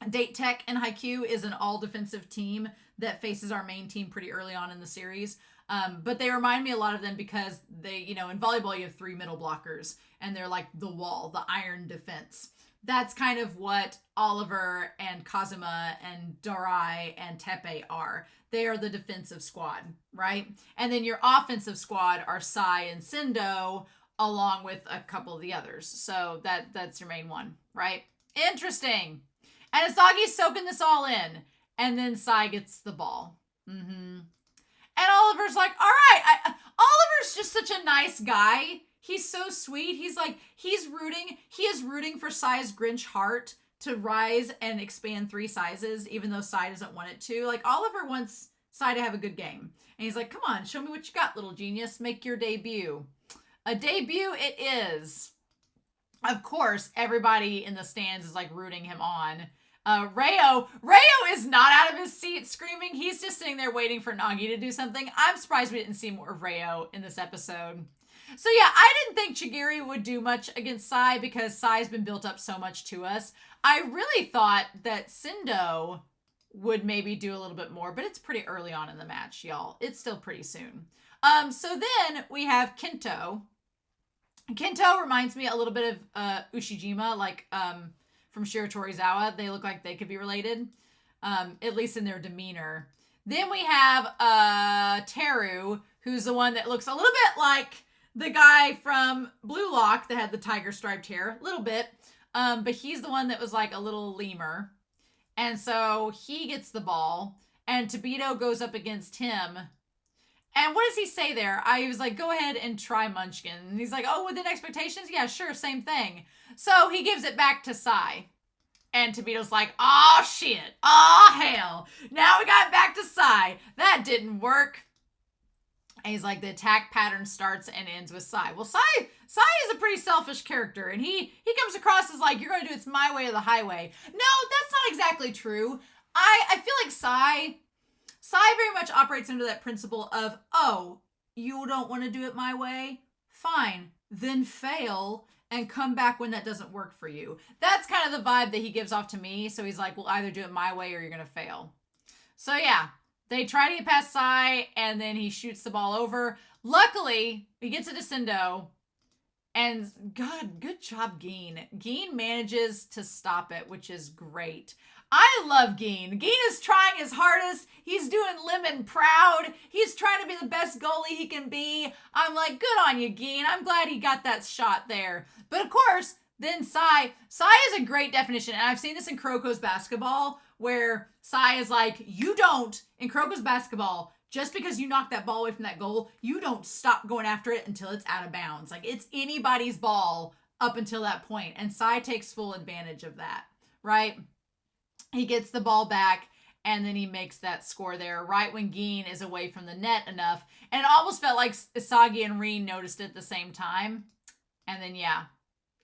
Date Tech and Haikyuu is an all-defensive team that faces our main team pretty early on in the series. But they remind me a lot of them because they, you know, in volleyball you have 3 middle blockers and they're like the wall, the iron defense. That's kind of what Oliver and Kazuma and Darai and Teppei are. They are the defensive squad, right? And then your offensive squad are Sae and Sendo, along with a couple of the others. So that's your main one, right? Interesting. And Asagi's soaking this all in. And then Sae gets the ball. And Oliver's like, all right. Oliver's just such a nice guy. He's so sweet. He's like, he is rooting for Sae's Grinch heart to rise and expand 3 sizes, even though Sae doesn't want it to. Like, Oliver wants Sae to have a good game. And he's like, come on, show me what you got, little genius. Make your debut. A debut it is. Of course, everybody in the stands is like rooting him on. Reo is not out of his seat screaming. He's just sitting there waiting for Nagi to do something. I'm surprised we didn't see more of Reo in this episode. So yeah, I didn't think Chigiri would do much against Sae because Sae's been built up so much to us. I really thought that Sendo would maybe do a little bit more, but it's pretty early on in the match, y'all. It's still pretty soon. So then we have Kento. Kento reminds me a little bit of Ushijima, like from Shiratorizawa. They look like they could be related, at least in their demeanor. Then we have Teru, who's the one that looks a little bit like the guy from Blue Lock that had the tiger striped hair, a little bit. But he's the one that was like a little lemur. And so he gets the ball, and Tobito goes up against him. And what does he say there? I was like, go ahead and try Munchkin. And he's like, oh, within expectations? Yeah, sure, same thing. So he gives it back to Sae. And Tobito's like, oh, shit. Oh, hell. Now we got back to Sae. That didn't work. And he's like, the attack pattern starts and ends with Sae. Well, Sae is a pretty selfish character. And he comes across as like, you're going to do it's my way or the highway. No, that's not exactly true. I feel like Sae very much operates under that principle of, oh, you don't want to do it my way? Fine. Then fail and come back when that doesn't work for you. That's kind of the vibe that he gives off to me. So he's like, we'll either do it my way or you're going to fail. So yeah, they try to get past Sae and then he shoots the ball over. Luckily, he gets a descendo. And God, good job, Geen. Geen manages to stop it, which is great. I love Geen. Geen is trying his hardest. He's doing Lemon proud. He's trying to be the best goalie he can be. I'm like, good on you, Geen. I'm glad he got that shot there. But of course, then Sae is a great definition. And I've seen this in Croco's basketball where Sae is like, you don't, in Croco's basketball, just because you knock that ball away from that goal, you don't stop going after it until it's out of bounds. Like, it's anybody's ball up until that point. And Sae takes full advantage of that, right? He gets the ball back, and then he makes that score there right when Geen is away from the net enough. And it almost felt like Isagi and Reen noticed it at the same time. And then, yeah,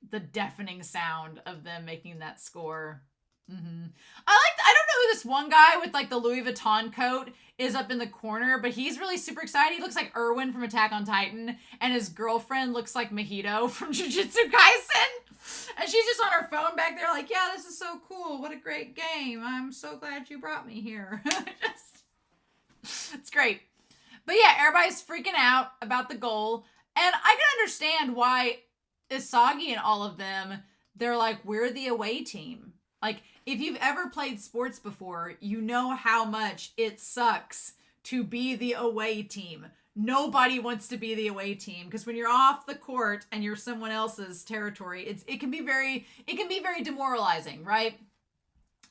the deafening sound of them making that score. I don't know who this one guy with like the Louis Vuitton coat is up in the corner, but he's really super excited. He looks like Erwin from Attack on Titan, and his girlfriend looks like Mahito from Jujutsu Kaisen. And she's just on her phone back there like, yeah, this is so cool. What a great game. I'm so glad you brought me here. It's great. But yeah, everybody's freaking out about the goal. And I can understand why Isagi and all of them, they're like, we're the away team. Like, if you've ever played sports before, you know how much it sucks to be the away team. Nobody wants to be the away team because when you're off the court and you're someone else's territory, it can be very demoralizing, right?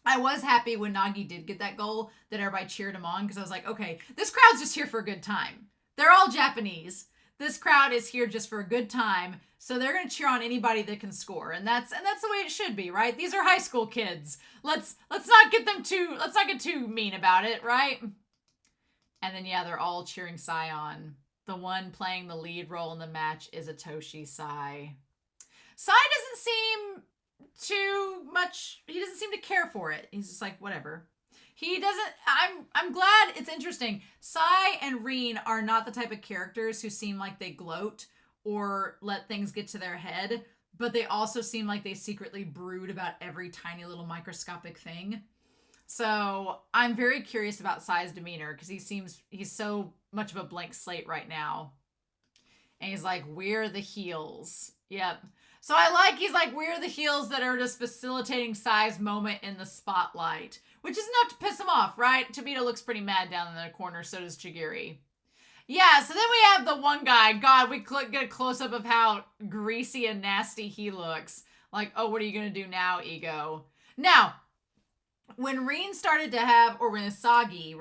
I was happy when Nagi did get that goal that everybody cheered him on because I was like, okay, this crowd's just here for a good time. They're all Japanese. This crowd is here just for a good time. So they're going to cheer on anybody that can score. And that's the way it should be, right? These are high school kids. Let's not get too mean about it, right? And then yeah, they're all cheering Sae on. The one playing the lead role in the match is Itoshi Sae. Sae doesn't seem he doesn't seem to care for it. He's just like, whatever. He doesn't, I'm glad it's interesting. Sae and Reen are not the type of characters who seem like they gloat or let things get to their head, but they also seem like they secretly brood about every tiny little microscopic thing. So I'm very curious about Sae's demeanor because he's so much of a blank slate right now. And he's like, we're the heels. Yep. So he's like, we're the heels that are just facilitating Sae's moment in the spotlight, which is enough to piss him off, right? Tobito looks pretty mad down in the corner, so does Chigiri. Yeah, so then we have the one guy. God, we get a close-up of how greasy and nasty he looks. Like, oh, what are you going to do now, Ego? Now, when Reen started to have, or when Isagi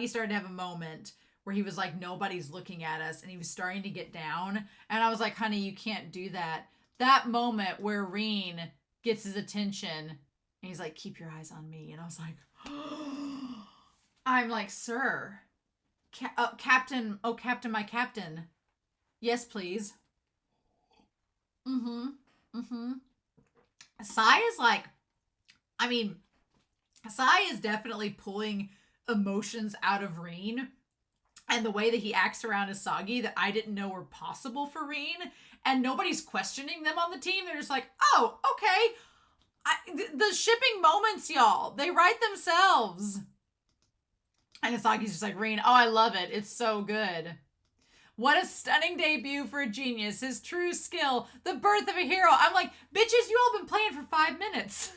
started to have a moment where he was like, nobody's looking at us, and he was starting to get down, and I was like, honey, you can't do that. That moment where Reen gets his attention, and he's like, keep your eyes on me, and I was like, I'm like, sir, Captain, my captain. Yes, please. Sae is like, Sae is definitely pulling emotions out of Reen, and the way that he acts around Isagi that I didn't know were possible for Reen, and nobody's questioning them on the team. They're just like, oh, okay. The shipping moments, y'all, they write themselves. And Isagi's just like, Reen, oh, I love it. It's so good. What a stunning debut for a genius. His true skill. The birth of a hero. I'm like, bitches, you all been playing for 5 minutes.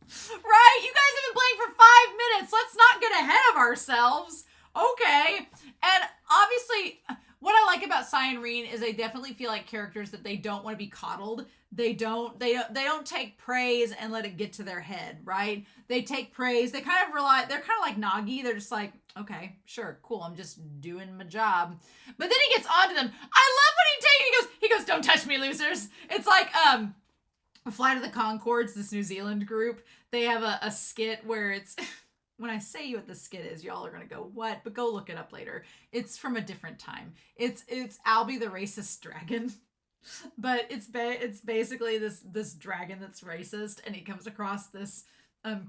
Right? You guys have been playing for 5 minutes. Let's not get ahead of ourselves. Okay. And obviously, what I like about Sae and Reen is they definitely feel like characters that they don't want to be coddled. They don't take praise and let it get to their head, right? They take praise. They kind of rely, they're kind of like Nagi. They're just like, okay, sure, cool. I'm just doing my job. But then he gets onto them. I love when he goes, don't touch me, losers. It's like, Flight of the Conchords, this New Zealand group. They have a skit where it's, when I say what the skit is, y'all are going to go, what? But go look it up later. It's from a different time. It's Albie the racist dragon. But it's basically this dragon that's racist, and he comes across this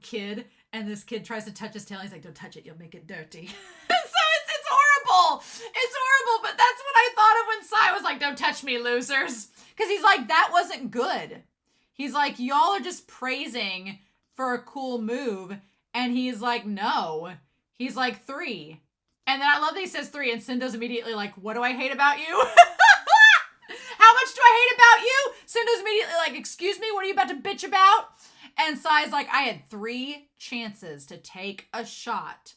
kid, and this kid tries to touch his tail. And he's like, don't touch it, you'll make it dirty. So it's horrible. It's horrible, but that's what I thought of when Sae was like, don't touch me, losers. Because he's like, that wasn't good. He's like, y'all are just praising for a cool move. And he's like, no. He's like, 3. And then I love that he says 3, and Sindo's immediately like, what do I hate about you? How much do I hate about you? Sindo's immediately like, excuse me, what are you about to bitch about? And Sae's like, I had 3 chances to take a shot,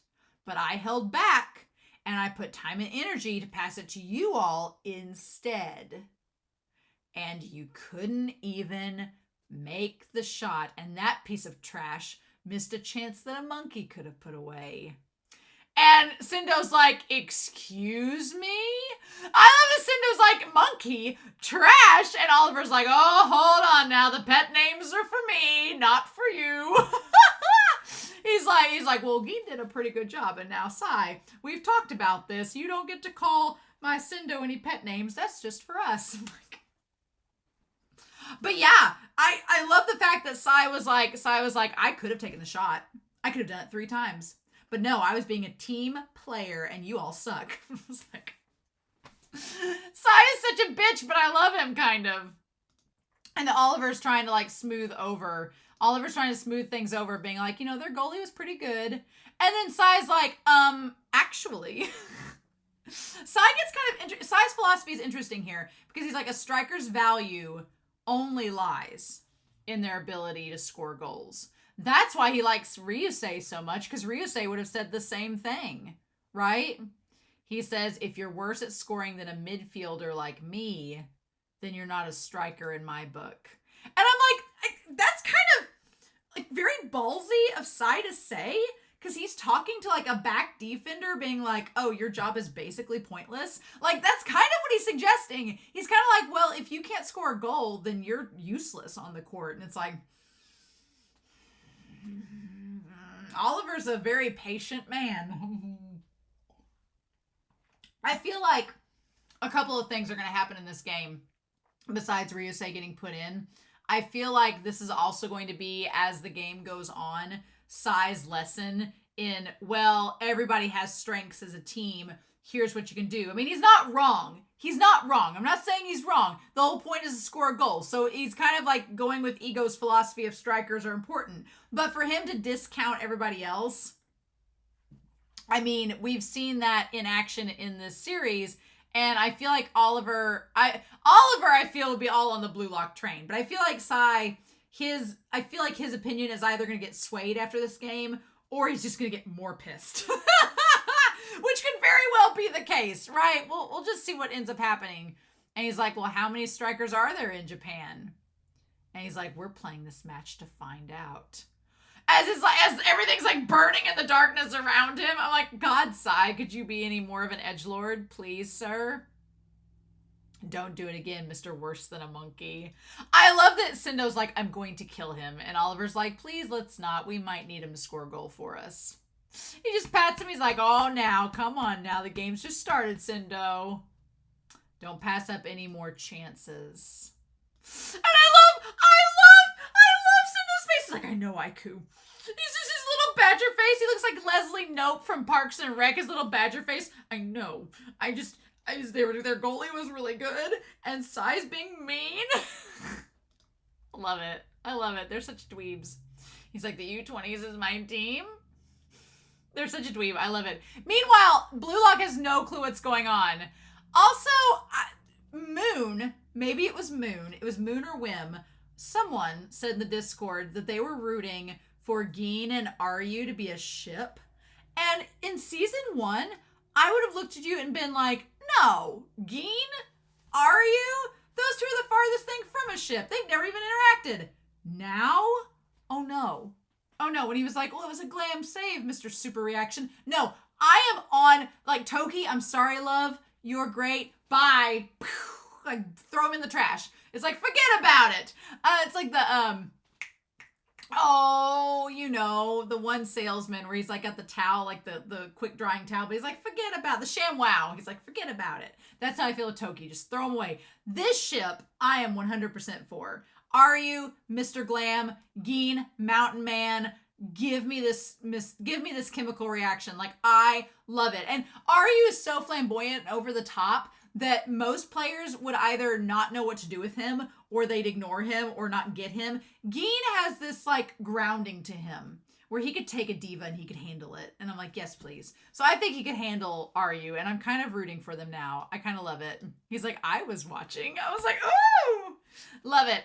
but I held back, and I put time and energy to pass it to you all instead. And you couldn't even make the shot, and that piece of trash missed a chance that a monkey could have put away. And Sindo's like, excuse me? I love that Sindo's like, monkey, trash. And Oliver's like, oh, hold on now. The pet names are for me, not for you. He's like, well, Gee did a pretty good job. And now, Sae, we've talked about this. You don't get to call my Sindo any pet names. That's just for us. But yeah, I love the fact that Sae was like, I could have taken the shot. I could have done it 3 times. But no, I was being a team player, and you all suck. I was like, Sae is such a bitch, but I love him, kind of. And Oliver's trying to, like, smooth things over, being like, you know, their goalie was pretty good. And then Sae's like, actually. Sae's philosophy is interesting here, because he's like, a striker's value only lies in their ability to score goals. That's why he likes Ryusei so much, because Ryusei would have said the same thing, right? He says, if you're worse at scoring than a midfielder like me, then you're not a striker in my book. And I'm like, that's kind of like very ballsy of Sae to say, because he's talking to like a back defender being like, oh, your job is basically pointless. Like, that's kind of what he's suggesting. He's kind of like, well, if you can't score a goal, then you're useless on the court. And it's like, Oliver's a very patient man. I feel like a couple of things are going to happen in this game besides Ryusei getting put in. I feel like this is also going to be, as the game goes on, Sae's lesson in, well, everybody has strengths as a team. Here's what you can do. I mean, he's not wrong. He's not wrong. I'm not saying he's wrong. The whole point is to score a goal. So he's kind of like going with Ego's philosophy of strikers are important. But for him to discount everybody else, I mean, we've seen that in action in this series. And I feel like Oliver, I feel would be all on the Blue Lock train. But I feel like Sae, I feel like his opinion is either going to get swayed after this game, or he's just going to get more pissed. Which could very well be the case, right? We'll just see what ends up happening. And he's like, well, how many strikers are there in Japan? And he's like, we're playing this match to find out. As everything's like burning in the darkness around him. I'm like, God, Sae, could you be any more of an edgelord, please, sir? Don't do it again, Mr. Worse Than a Monkey. I love that Sindo's like, I'm going to kill him. And Oliver's like, please, let's not. We might need him to score a goal for us. He just pats him. He's like, oh, now, come on now. The game's just started, Sindo. Don't pass up any more chances. And I love Sindo's face. He's like, I know, Aiku. He's just his little badger face. He looks like Leslie Knope from Parks and Rec. His little badger face. I know. Their goalie was really good. And Sae's being mean. Love it. I love it. They're such dweebs. He's like, the U20s is my team. They're such a dweeb. I love it. Meanwhile, Blue Lock has no clue what's going on. Also, Moon, maybe it was Moon. It was Moon or Whim. Someone said in the Discord that they were rooting for Geen and Aryu to be a ship. And in season 1, I would have looked at you and been like, No. Geen? Aryu? Those two are the farthest thing from a ship. They've never even interacted. Now? Oh no. Oh no, when he was like, well, it was a glam save, Mr. Super Reaction. No, I am on, like, Toki, I'm sorry, love. You're great. Bye. Like, throw him in the trash. It's like, forget about it. It's like the, oh, you know, the one salesman where he's like got the towel, like the quick drying towel, but he's like, forget about the ShamWow. He's like, forget about it. That's how I feel with Toki. Just throw him away. This ship, I am 100% for. Are you Mr. Glam, Geen, Mountain Man? Give me this chemical reaction. Like, I love it. And Aryu is so flamboyant and over the top that most players would either not know what to do with him, or they'd ignore him or not get him. Geen has this like grounding to him where he could take a diva and he could handle it. And I'm like, yes, please. So I think he could handle Aryu, and I'm kind of rooting for them now. I kind of love it. He's like, I was watching. I was like, ooh, love it.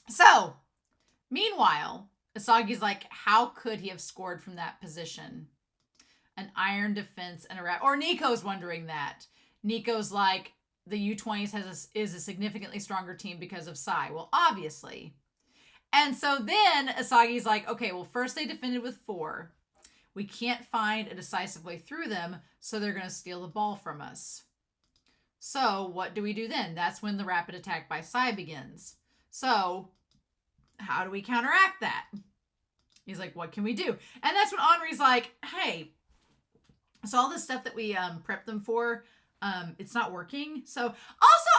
So, meanwhile, Asagi's like, how could he have scored from that position? An iron defense and a wrap. Or Nico's wondering that. Nico's like, the U20s is a significantly stronger team because of Sae. Well, obviously. And so then Asagi's like, okay, well, first they defended with 4. We can't find a decisive way through them, so they're going to steal the ball from us. So what do we do then? That's when the rapid attack by Sae begins. So how do we counteract that? He's like, what can we do? And that's when Henri's like, hey, so all this stuff that we prepped them for, it's not working. So also,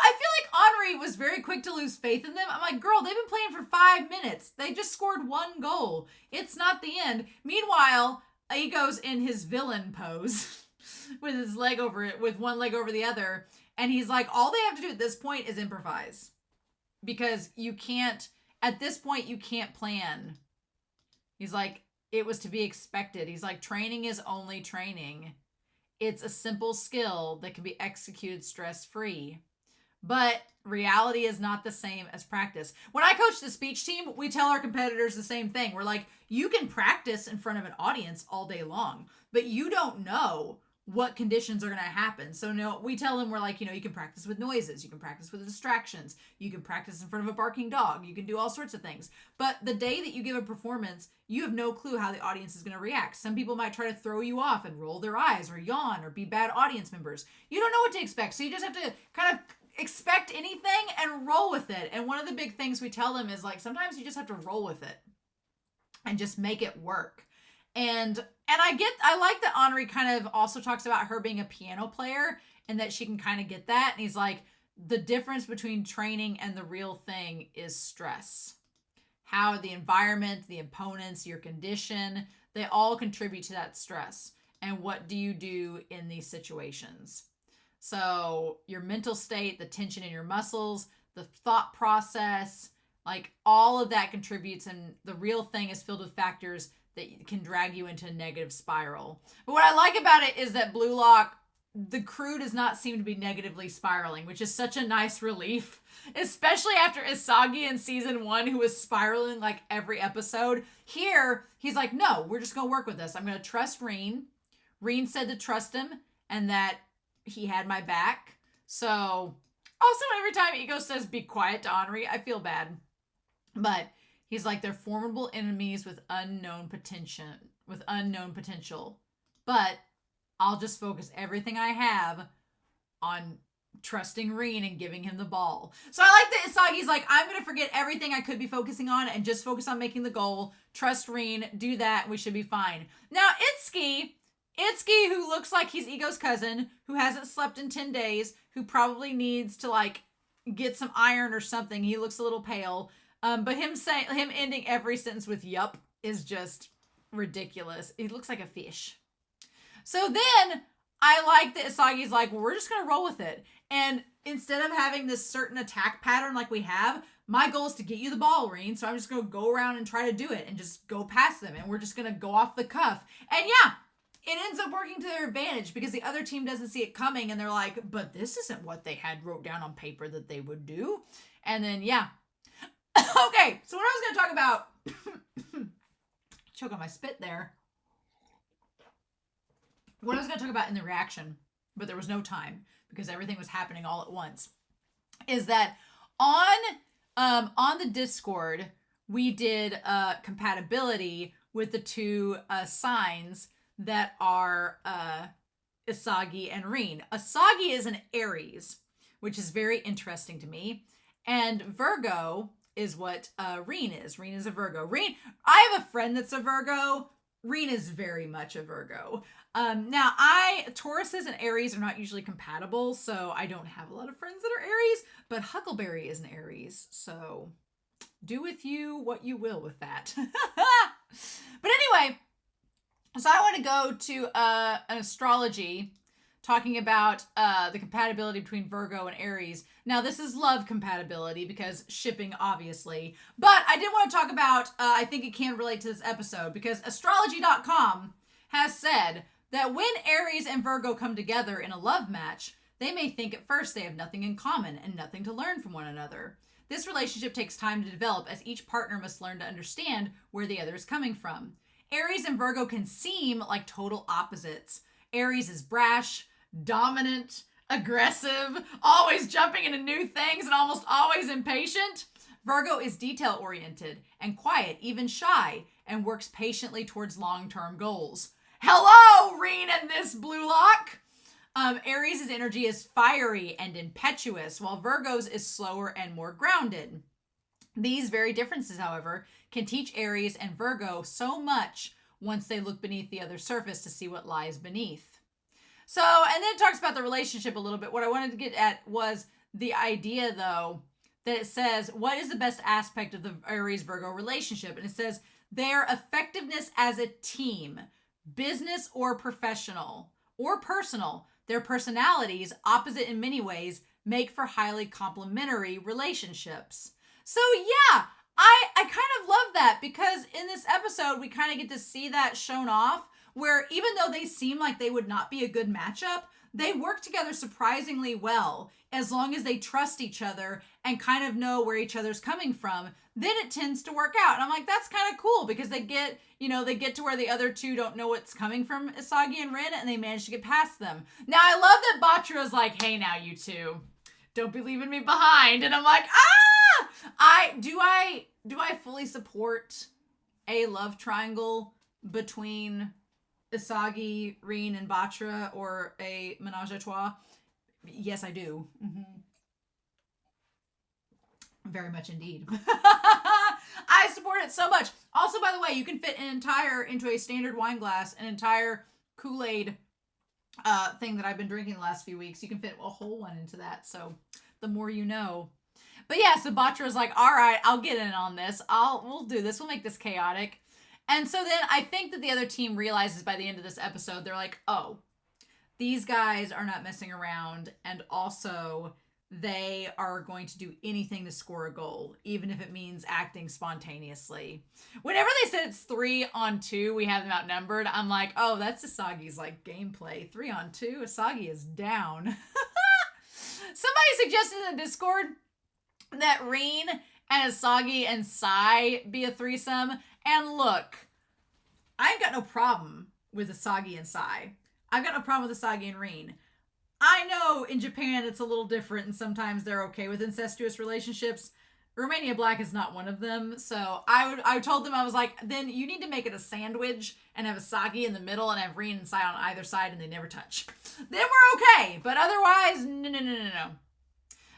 I feel like Henri was very quick to lose faith in them. I'm like, girl, they've been playing for 5 minutes. They just scored 1 goal. It's not the end. Meanwhile, he goes in his villain pose with his leg over it, with one leg over the other. And he's like, all they have to do at this point is improvise. Because you can't, at this point, you can't plan. He's like, it was to be expected. He's like, training is only training. It's a simple skill that can be executed stress-free. But reality is not the same as practice. When I coach the speech team, we tell our competitors the same thing. We're like, you can practice in front of an audience all day long, but you don't know what conditions are going to happen. So no, we tell them, we're like, you know, you can practice with noises, you can practice with distractions, you can practice in front of a barking dog, you can do all sorts of things. But the day that you give a performance, you have no clue how the audience is going to react. Some people might try to throw you off and roll their eyes or yawn or be bad audience members. You don't know what to expect. So you just have to kind of expect anything and roll with it. And one of the big things we tell them is like, sometimes you just have to roll with it and just make it work. And I like that Henri kind of also talks about her being a piano player and that she can kind of get that. And he's like, the difference between training and the real thing is stress. How the environment, the opponents, your condition, they all contribute to that stress. And what do you do in these situations? So your mental state, the tension in your muscles, the thought process, like all of that contributes. And the real thing is filled with factors that can drag you into a negative spiral. But what I like about it is that Blue Lock, the crew does not seem to be negatively spiraling, which is such a nice relief, especially after Isagi in season 1, who was spiraling like every episode. Here, he's like, no, we're just going to work with this. I'm going to trust Reen. Reen said to trust him and that he had my back. So, also every time Ego says be quiet to Henri, I feel bad. But he's like, they're formidable enemies with unknown potential. But I'll just focus everything I have on trusting Reen and giving him the ball. So I like that Isagi's like, I'm going to forget everything I could be focusing on and just focus on making the goal. Trust Reen, do that, we should be fine. Now, Itsuki, who looks like he's Ego's cousin, who hasn't slept in 10 days, who probably needs to like get some iron or something. He looks a little pale. But him ending every sentence with yup is just ridiculous. He looks like a fish. So then I like that Isagi's like, well, we're just going to roll with it. And instead of having this certain attack pattern like we have, my goal is to get you the ball, Reen. So I'm just going to go around and try to do it and just go past them. And we're just going to go off the cuff. And yeah, it ends up working to their advantage because the other team doesn't see it coming. And they're like, but this isn't what they had wrote down on paper that they would do. And then, yeah. Okay, so what I was going to talk about, choke on my spit there. What I was going to talk about in the reaction but there was no time because everything was happening all at once, is that on the Discord, we did compatibility with the two signs that are Asagi and Reen. Asagi is an Aries, which is very interesting to me. And Virgo is what Reen is. Reen is a Virgo. I have a friend that's a Virgo. Reen is very much a Virgo. Now, Tauruses and Aries are not usually compatible, so I don't have a lot of friends that are Aries, but Huckleberry is an Aries, so do with you what you will with that. But anyway, so I want to go to an astrology talking about the compatibility between Virgo and Aries. Now, this is love compatibility because shipping, obviously. But I did want to talk about, I think it can relate to this episode, because astrology.com has said that when Aries and Virgo come together in a love match, they may think at first they have nothing in common and nothing to learn from one another. This relationship takes time to develop as each partner must learn to understand where the other is coming from. Aries and Virgo can seem like total opposites. Aries is brash, dominant, aggressive, always jumping into new things and almost always impatient. Virgo is detail-oriented and quiet, even shy, and works patiently towards long-term goals. Hello, Reen and this blue lock! Aries' energy is fiery and impetuous, while Virgo's is slower and more grounded. These very differences, however, can teach Aries and Virgo so much once they look beneath the other's surface to see what lies beneath. So, and then it talks about the relationship a little bit. What I wanted to get at was the idea, though, that it says, what is the best aspect of the Aries-Virgo relationship? And it says, their effectiveness as a team, business or professional or personal. Their personalities, opposite in many ways, make for highly complementary relationships. So yeah, I kind of love that because in this episode, we kind of get to see that shown off where even though they seem like they would not be a good matchup, they work together surprisingly well as long as they trust each other and kind of know where each other's coming from. Then it tends to work out. And I'm like, that's kind of cool because they get to where the other two don't know what's coming from Asagi and Rin and they manage to get past them. Now, I love that Bachira's like, hey, now you two, don't be leaving me behind. And I'm like, do I fully support a love triangle between Asagi, Rin, and Bachira, or a menage a trois? Yes, I do. Mm-hmm. Very much indeed. I support it so much. Also, by the way, you can fit into a standard wine glass, an entire Kool-Aid thing that I've been drinking the last few weeks. You can fit a whole one into that. So the more you know. But yeah, so Bachira's like, all right, I'll get in on this. We'll do this. We'll make this chaotic. And so then I think that the other team realizes by the end of this episode, they're like, oh, these guys are not messing around. And also they are going to do anything to score a goal, even if it means acting spontaneously. Whenever they said it's 3-on-2, we have them outnumbered, I'm like, oh, that's Asagi's like gameplay. 3-on-2, Asagi is down. Somebody suggested in the Discord that Rin and Asagi and Sae be a threesome. And look, I ain't got no problem with Asagi and Sae. I've got no problem with Asagi and Rin. I know in Japan it's a little different and sometimes they're okay with incestuous relationships. Romania Black is not one of them. So I told them, I was like, then you need to make it a sandwich and have Asagi in the middle and have Rin and Sae on either side and they never touch. Then we're okay. But otherwise, no.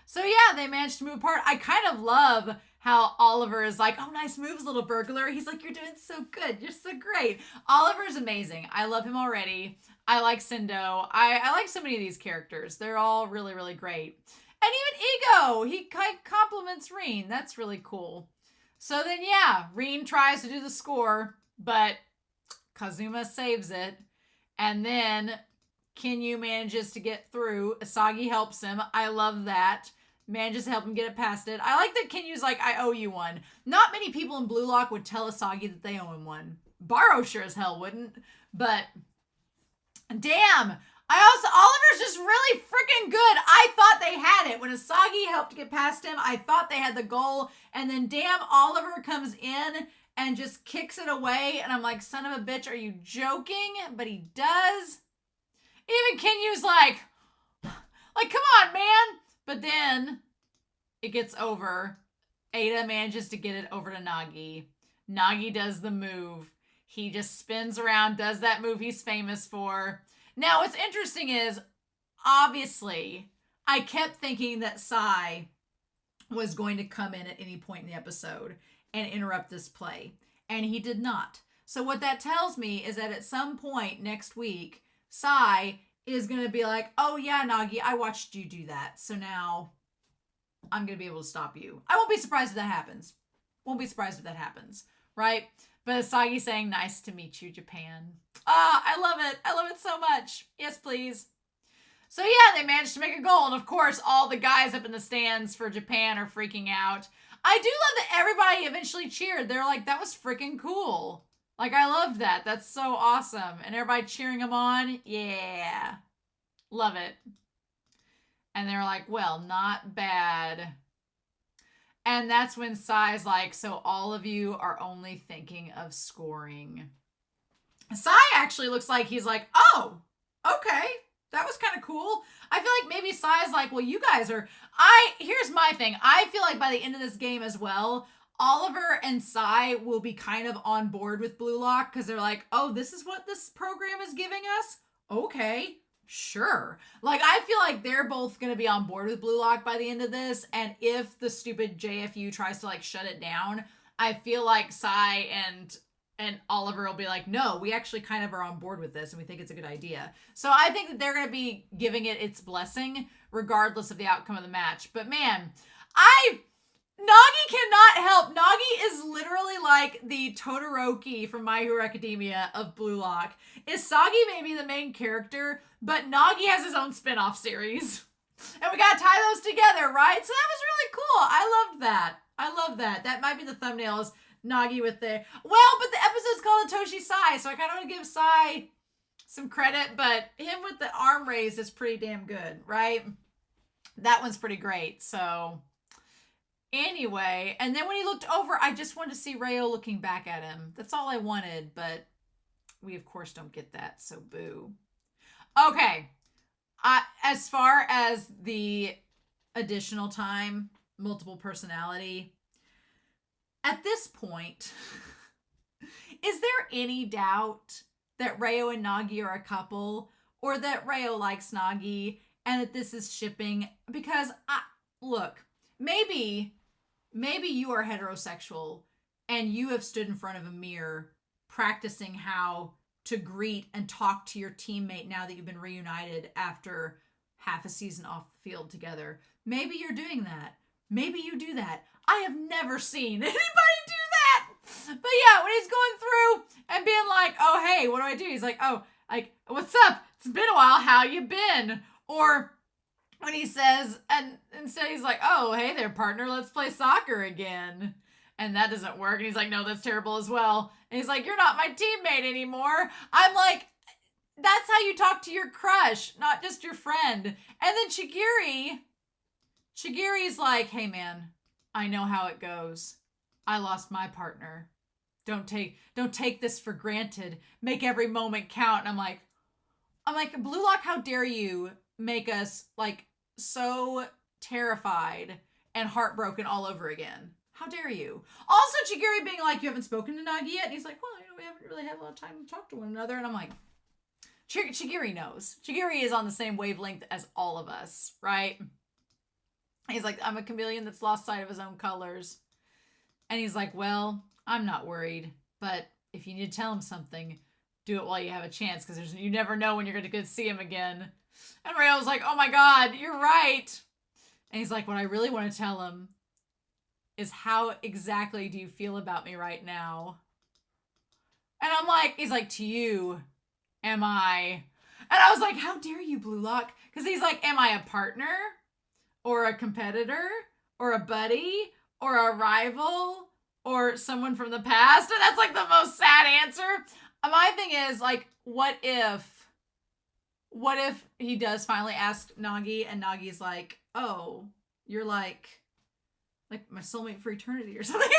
So yeah, they managed to move apart. I kind of love how Oliver is like, oh, nice moves, little burglar. He's like, you're doing so good. You're so great. Oliver's amazing. I love him already. I like Sendo. I like so many of these characters. They're all really, really great. And even Ego, he compliments Rin. That's really cool. So then, yeah, Rin tries to do the score, but Kazuma saves it. And then Kinyu manages to get through. Asagi helps him. I love that. Manages to help him get it past it. I like that Kinyu's like, I owe you one. Not many people in Blue Lock would tell Asagi that they owe him one. Baro sure as hell wouldn't. But damn. Oliver's just really freaking good. I thought they had it. When Asagi helped get past him, I thought they had the goal. And then damn, Oliver comes in and just kicks it away. And I'm like, son of a bitch, are you joking? But he does. Even Kinyu's like, Like, come on, man. But then it gets over. Ada manages to get it over to Nagi. Nagi does the move. He just spins around, does that move he's famous for. Now, what's interesting is, obviously, I kept thinking that Sae was going to come in at any point in the episode and interrupt this play. And he did not. So what that tells me is that at some point next week, Sae is going to be like, oh yeah, Nagi, I watched you do that. So now I'm going to be able to stop you. I won't be surprised if that happens. Won't be surprised if that happens. Right? But Asagi saying, nice to meet you, Japan. Ah, I love it. I love it so much. Yes, please. So yeah, they managed to make a goal. And of course, all the guys up in the stands for Japan are freaking out. I do love that everybody eventually cheered. They're like, that was freaking cool. Like, I loved that. That's so awesome. And everybody cheering them on. Yeah. Love it. And they're like, well, not bad. And that's when Sae's like, so all of you are only thinking of scoring. Sae actually looks like he's like, oh, okay. That was kind of cool. I feel like maybe Sae's like, well, you guys are... Here's my thing. I feel like by the end of this game as well, Oliver and Sae will be kind of on board with Blue Lock because they're like, oh, this is what this program is giving us? Okay, sure. Like, I feel like they're both going to be on board with Blue Lock by the end of this. And if the stupid JFU tries to, like, shut it down, I feel like Sae and Oliver will be like, no, we actually kind of are on board with this and we think it's a good idea. So I think that they're going to be giving it its blessing regardless of the outcome of the match. But man, Nagi cannot help. Nagi is literally like the Todoroki from My Hero Academia of Blue Lock. Isagi may be the main character, but Nagi has his own spin-off series. And we gotta tie those together, right? So that was really cool. I loved that. I love that. That might be the thumbnail is Nagi with the... Well, but the episode's called Itoshi Sae, so I kind of want to give Sae some credit, but him with the arm raised is pretty damn good, right? That one's pretty great, so... Anyway, and then when he looked over, I just wanted to see Rayo looking back at him. That's all I wanted, but we, of course, don't get that, so boo. Okay. As far as the additional time, multiple personality... At this point, is there any doubt that Rayo and Nagi are a couple or that Rayo likes Nagi and that this is shipping? Because, look, maybe you are heterosexual and you have stood in front of a mirror practicing how to greet and talk to your teammate now that you've been reunited after half a season off the field together. Maybe you're doing that. Maybe you do that. I have never seen anybody do that. But yeah, when he's going through and being like, oh, hey, what do I do? He's like, oh, like, what's up? It's been a while. How you been? Or when he says, and instead he's like, oh, hey there, partner. Let's play soccer again. And that doesn't work. And he's like, no, that's terrible as well. And he's like, you're not my teammate anymore. I'm like, that's how you talk to your crush, not just your friend. And then Chigiri's like, hey, man. I know how it goes. I lost my partner. Don't take this for granted. Make every moment count. And I'm like, Blue Lock, how dare you make us like so terrified and heartbroken all over again? How dare you? Also, Chigiri being like, you haven't spoken to Nagi yet? And he's like, well, we haven't really had a lot of time to talk to one another. And I'm like, Chigiri knows. Chigiri is on the same wavelength as all of us, right? He's like, I'm a chameleon that's lost sight of his own colors. And he's like, well, I'm not worried. But if you need to tell him something, do it while you have a chance. Because you never know when you're going to go see him again. And Rayo's like, oh my God, you're right. And he's like, what I really want to tell him is how exactly do you feel about me right now? And I'm like, he's like, to you, am I? And I was like, how dare you, Blue Lock? Because he's like, am I a partner? Or a competitor, or a buddy, or a rival, or someone from the past. And that's like the most sad answer. My thing is like, what if he does finally ask Nagi and Nagi's like, oh, you're like my soulmate for eternity or something.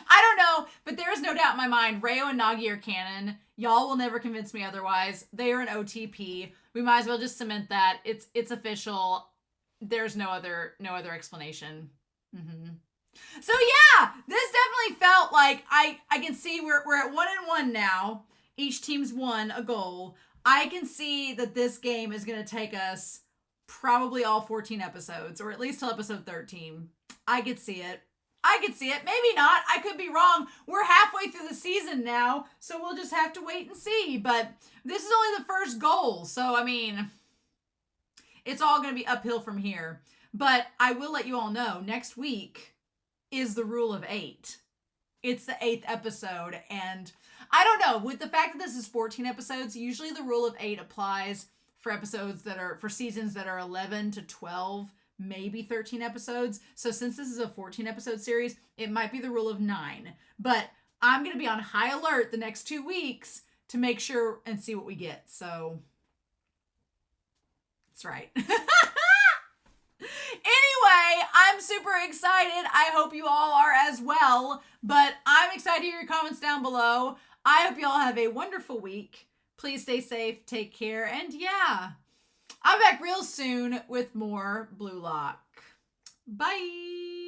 I don't know, but there is no doubt in my mind, Rayo and Nagi are canon. Y'all will never convince me otherwise. They are an OTP. We might as well just cement that. It's official. There's no other explanation. Mm-hmm. So yeah, this definitely felt like I can see we're at 1-1 now. Each team's won a goal. I can see that this game is going to take us probably all 14 episodes, or at least till episode 13. I could see it. Maybe not. I could be wrong. We're halfway through the season now, so we'll just have to wait and see. But this is only the first goal, so I mean, it's all going to be uphill from here. But I will let you all know, next week is the rule of 8. It's the 8th episode, and I don't know, with the fact that this is 14 episodes, usually the rule of 8 applies for seasons that are 11 to 12, maybe 13 episodes. So since this is a 14 episode series, it might be the rule of 9. But I'm going to be on high alert the next 2 weeks to make sure and see what we get. So that's right. Anyway, I'm super excited. I hope you all are as well. But I'm excited to hear your comments down below. I hope you all have a wonderful week. Please stay safe, take care, and yeah, I'm back real soon with more Blue Lock. Bye!